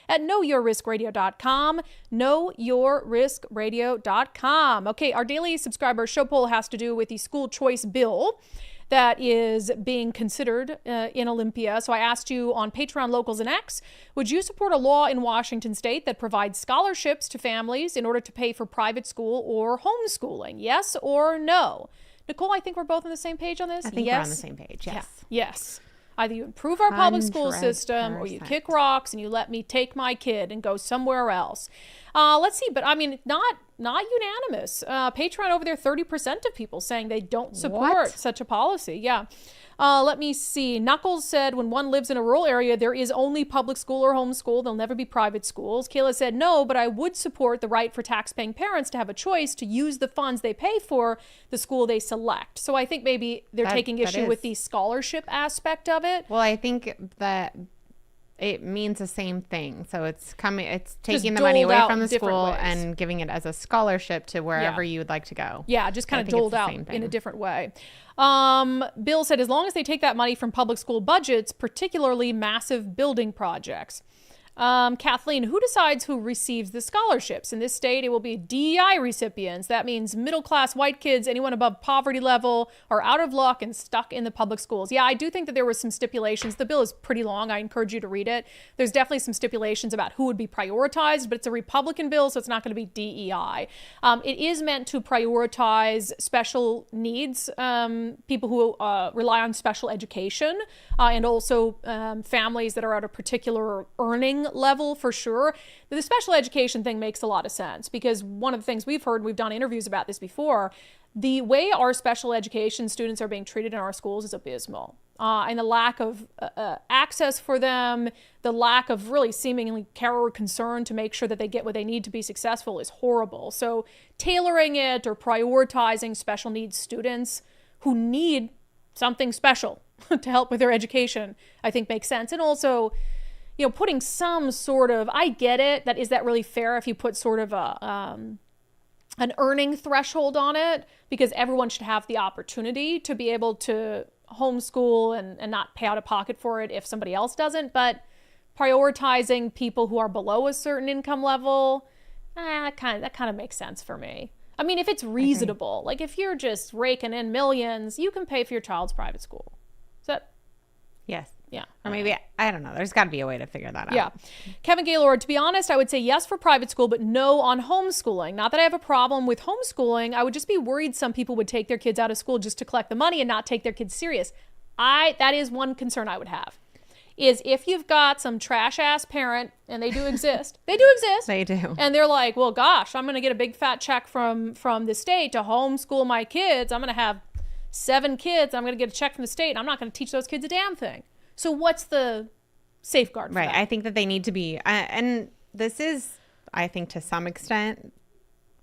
at knowyourriskradio.com. Knowyourriskradio.com. Okay, our daily subscriber show poll has to do with the school choice bill that is being considered in Olympia. So I asked you on Patreon, Locals, and X, would you support a law in Washington state that provides scholarships to families in order to pay for private school or homeschooling? Yes or no? Nicole, I think we're both on the same page on this. I think we're on the same page, yes. Yeah. Yes. Either you improve our public school system or you 100%. kick rocks and you let me take my kid and go somewhere else. Let's see, but I mean, not unanimous. Patreon over there, 30% of people saying they don't support such a policy. Yeah. Let me see. Knuckles said when one lives in a rural area, there is only public school or homeschool. There'll never be private schools. Kayla said no, but I would support the right for tax-paying parents to have a choice to use the funds they pay for the school they select. So I think maybe they're taking issue with the scholarship aspect of it. Well, I think that it means the same thing. So it's taking Just the money doled away out from the in different school ways. and giving it as a scholarship to wherever you would like to go. Yeah, just kind of think it's doled the out same in a thing. different way. Bill said as long as they take that money from public school budgets, particularly massive building projects. Kathleen, who decides who receives the scholarships? In this state, it will be DEI recipients. That means middle-class white kids, anyone above poverty level, are out of luck and stuck in the public schools. Yeah, I do think that there were some stipulations. The bill is pretty long. I encourage you to read it. There's definitely some stipulations about who would be prioritized, but it's a Republican bill, so it's not going to be DEI. It is meant to prioritize special needs, people who rely on special education, and also families that are at a particular earning level for sure. The special education thing makes a lot of sense because one of the things we've heard, we've done interviews about this before, the way our special education students are being treated in our schools is abysmal. And the lack of access for them, the lack of really seemingly care or concern to make sure that they get what they need to be successful is horrible. So tailoring it or prioritizing special needs students who need something special to help with their education, I think makes sense. And also, you know, putting some sort of, I get it, is that really fair if you put sort of an earning threshold on it, because everyone should have the opportunity to be able to homeschool and not pay out of pocket for it if somebody else doesn't. But prioritizing people who are below a certain income level, that kind of makes sense for me. I mean, if it's reasonable, like if you're just raking in millions, you can pay for your child's private school. Is that? Yes. Yeah. Or maybe, I don't know. There's got to be a way to figure that out. Yeah. Kevin Gaylord, to be honest, I would say yes for private school, but no on homeschooling. Not that I have a problem with homeschooling. I would just be worried some people would take their kids out of school just to collect the money and not take their kids serious. That is one concern I would have. Is if you've got some trash ass parent, and they do exist. They do exist. They do. And they're like, well, gosh, I'm going to get a big fat check from the state to homeschool my kids. I'm going to have 7 kids. I'm going to get a check from the state. And I'm not going to teach those kids a damn thing. So what's the safeguard for Right. that? I think that they need to be, and this is, I think, to some extent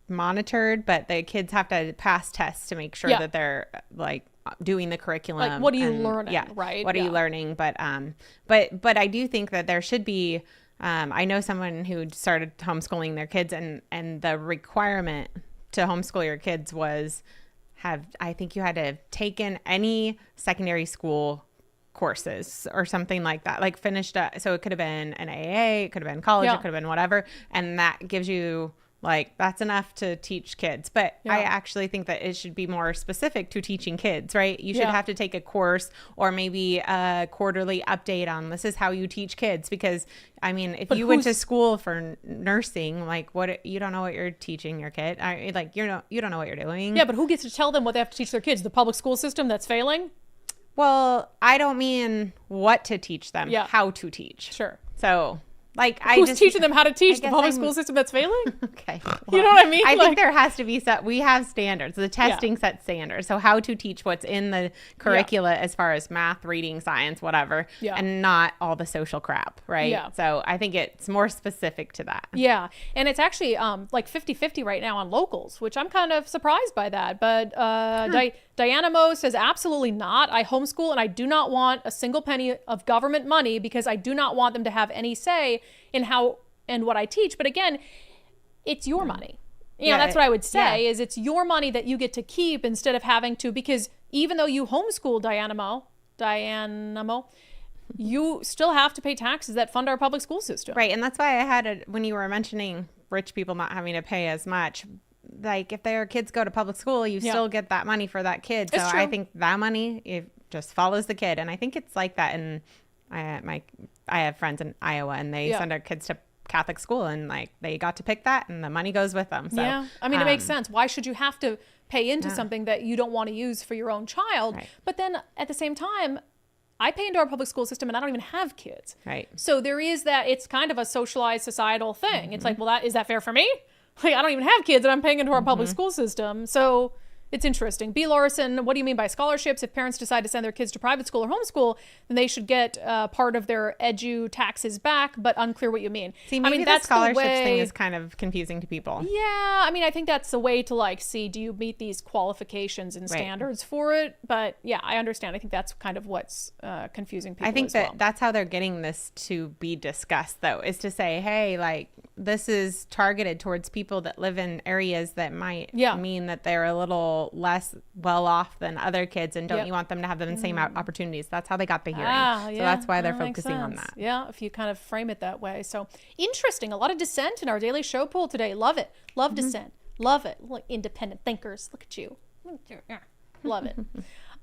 monitored, but the kids have to pass tests to make sure that they're like doing the curriculum. Like, what are you learning? Yeah. Right. What are you learning? But I do think that there should be, I know someone who started homeschooling their kids, and the requirement to homeschool your kids was I think you had to have taken any secondary school courses or something like that, like finished so it could have been an AA, it could have been college, it could have been whatever, and that gives you Like, that's enough to teach kids. But I actually think that it should be more specific to teaching kids, right? You should have to take a course or maybe a quarterly update on this is how you teach kids. Because, I mean, if you went to school for nursing, like, you don't know what you're teaching your kid. Like, you don't know what you're doing. Yeah, but who gets to tell them what they have to teach their kids? The public school system that's failing? Well, I don't mean what to teach them, how to teach. Sure. So... Like, who's teaching them how to teach the public school system that's failing? Okay. Well, you know what I mean? I think there has to be we have standards. The testing sets standards. So how to teach what's in the curricula as far as math, reading, science, whatever, and not all the social crap, right? Yeah. So I think it's more specific to that. Yeah. And it's actually like 50-50 right now on locals, which I'm kind of surprised by that. But Diana Mo says, absolutely not. I homeschool and I do not want a single penny of government money because I do not want them to have any say in how and what I teach. But again, it's your money. You know, that's what I would say is it's your money that you get to keep instead of having to, because even though you homeschool Diana Mo, you still have to pay taxes that fund our public school system. Right. And that's why I had when you were mentioning rich people not having to pay as much, like if their kids go to public school, you still get that money for that kid. So I think that money, it just follows the kid. And I think it's like that in I have friends in Iowa and they send their kids to Catholic school and like they got to pick that and the money goes with them. So, yeah. I mean, it makes sense. Why should you have to pay into something that you don't want to use for your own child? Right. But then at the same time, I pay into our public school system and I don't even have kids. Right. So there is that, it's kind of a socialized societal thing. Mm-hmm. It's like, well, is that fair for me? Like, I don't even have kids and I'm paying into our public school system. So it's interesting. B. Larson, what do you mean by scholarships? If parents decide to send their kids to private school or homeschool, then they should get part of their edu taxes back, but unclear what you mean. See, maybe that scholarships thing is kind of confusing to people. Yeah, I mean, I think that's a way to like see, do you meet these qualifications and standards for it? But yeah, I understand. I think that's kind of what's confusing people. I think that's how they're getting this to be discussed, though, is to say, hey, like, this is targeted towards people that live in areas that might mean that they're a little less well off than other kids, and don't you want them to have the same opportunities? That's how they got the hearing. So that's why they're focusing on that. Yeah, if you kind of frame it that way. So interesting. A lot of dissent in our daily show poll today. Love it. Love dissent. Love it. Like independent thinkers. Look at you. Love it.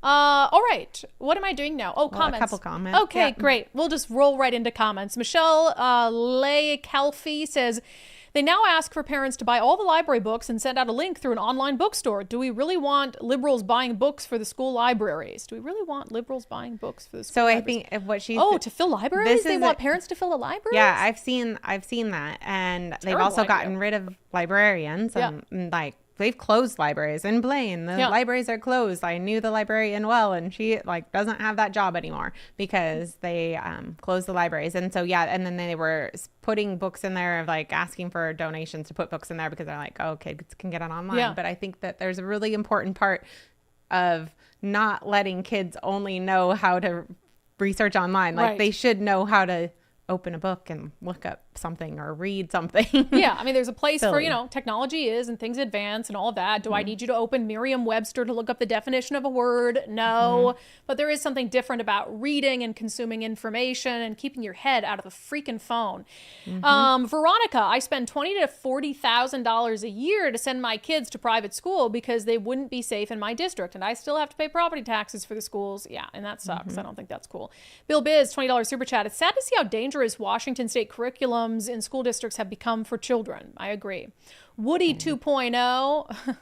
All right. What am I doing now? Oh, comments. A couple comments. Okay, great. We'll just roll right into comments. Michelle Leigh Calfee says, they now ask for parents to buy all the library books and send out a link through an online bookstore. Do we really want liberals buying books for the school libraries? Do we really want liberals buying books for the school libraries? I think what she's... Oh, to fill libraries? They want parents to fill the libraries? Yeah, I've seen that. And they've also gotten rid of librarians. And like, they've closed libraries in Blaine. The libraries are closed. I knew the librarian well, and she like doesn't have that job anymore because they closed the libraries. And so and then they were putting books in there, like asking for donations to put books in there because they're like, oh, kids can get it online. But I think that there's a really important part of not letting kids only know how to research online. Like they should know how to open a book and look up something or read something. Yeah, I mean, there's a place for, technology is and things advance and all of that. Do I need you to open Merriam-Webster to look up the definition of a word? No. But there is something different about reading and consuming information and keeping your head out of the freaking phone. Veronica, I spend $20,000 to $40,000 a year to send my kids to private school because they wouldn't be safe in my district, and I still have to pay property taxes for the schools. Yeah, and that sucks. I don't think that's cool. Bill Biz, $20 super chat. It's sad to see how dangerous Washington state curriculums in school districts have become for children. I agree. Woody 2.0.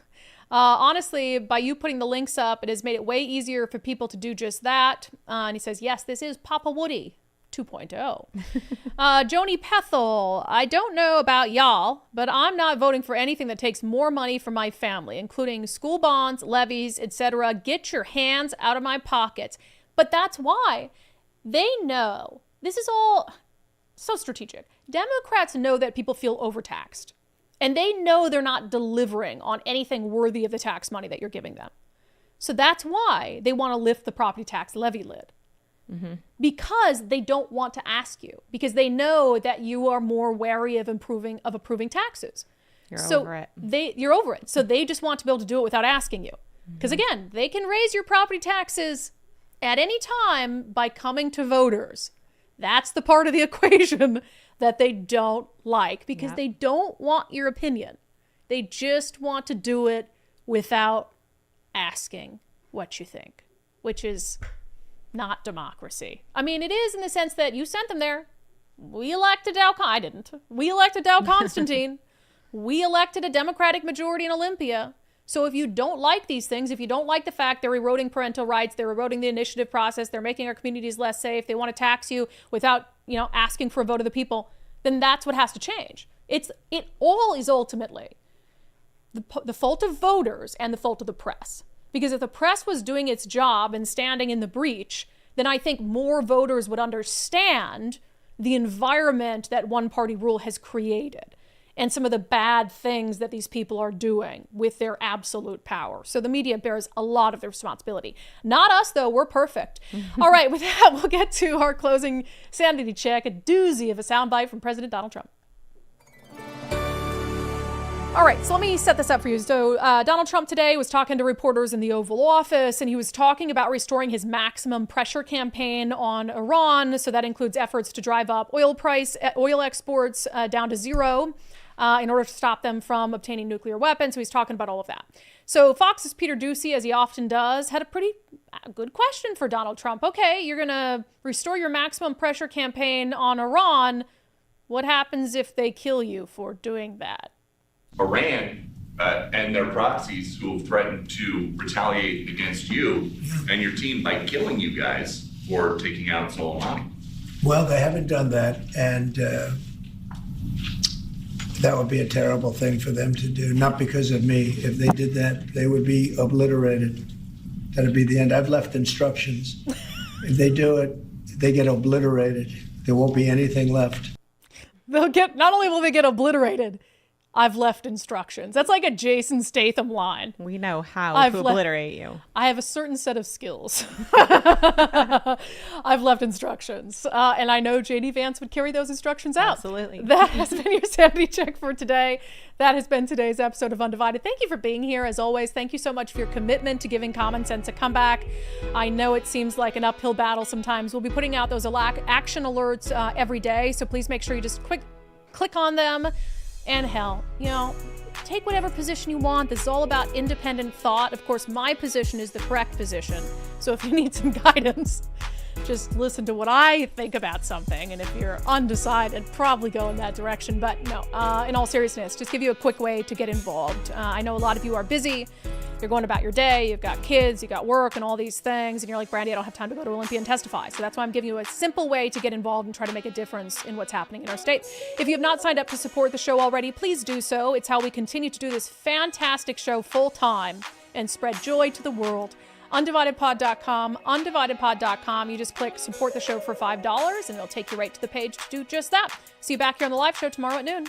Honestly, by you putting the links up, it has made it way easier for people to do just that. And he says, yes, this is Papa Woody 2.0. Joni Pethel, I don't know about y'all, but I'm not voting for anything that takes more money from my family, including school bonds, levies, etc. Get your hands out of my pockets. But that's why they know this is all so strategic. Democrats know that people feel overtaxed, and they know they're not delivering on anything worthy of the tax money that you're giving them. So that's why they want to lift the property tax levy lid. Because they don't want to ask you, because they know that you are more wary of approving taxes. You're over it. You're over it. So they just want to be able to do it without asking you. Because again, they can raise your property taxes at any time by coming to voters. That's the part of the equation that they don't like, because they don't want your opinion. They just want to do it without asking what you think, which is not democracy. I mean, it is in the sense that you sent them there. We elected I didn't. We elected Dow Constantine. We elected a Democratic majority in Olympia. So if you don't like these things, if you don't like the fact they're eroding parental rights, they're eroding the initiative process, they're making our communities less safe, they want to tax you without, asking for a vote of the people, then that's what has to change. It all is ultimately the fault of voters and the fault of the press. Because if the press was doing its job and standing in the breach, then I think more voters would understand the environment that one-party rule has created and some of the bad things that these people are doing with their absolute power. So the media bears a lot of the responsibility. Not us, though. We're perfect. All right, with that, we'll get to our closing sanity check, a doozy of a soundbite from President Donald Trump. All right, so let me set this up for you. So Donald Trump today was talking to reporters in the Oval Office, and he was talking about restoring his maximum pressure campaign on Iran. So that includes efforts to drive up oil exports down to zero in order to stop them from obtaining nuclear weapons. So he's talking about all of that. So Fox's Peter Doocy, as he often does, had a pretty good question for Donald Trump. Okay, you're going to restore your maximum pressure campaign on Iran. What happens if they kill you for doing that? Iran and their proxies who have threatened to retaliate against you and your team by killing you guys for taking out Soleimani. Well, they haven't done that, and that would be a terrible thing for them to do, not because of me. If they did that, they would be obliterated. That'd be the end. I've left instructions. If they do it, they get obliterated. There won't be anything left. Not only will they get obliterated, I've left instructions. That's like a Jason Statham line. We know how to obliterate you. I have a certain set of skills. I've left instructions. And I know J.D. Vance would carry those instructions out. Absolutely. That has been your sanity check for today. That has been today's episode of Undivided. Thank you for being here. As always, thank you so much for your commitment to giving common sense a comeback. I know it seems like an uphill battle sometimes. We'll be putting out those action alerts every day. So please make sure you just click on them. And hell, take whatever position you want. This is all about independent thought. Of course, my position is the correct position. So if you need some guidance, just listen to what I think about something. And if you're undecided, probably go in that direction. But no, in all seriousness, just give you a quick way to get involved. I know a lot of you are busy. You're going about your day. You've got kids, you've got work and all these things. And you're like, Brandi, I don't have time to go to Olympia and testify. So that's why I'm giving you a simple way to get involved and try to make a difference in what's happening in our state. If you have not signed up to support the show already, please do so. It's how we continue to do this fantastic show full time and spread joy to the world. unDividedPod.com, unDividedPod.com. You just click support the show for $5 and it'll take you right to the page to do just that. See you back here on the live show tomorrow at noon.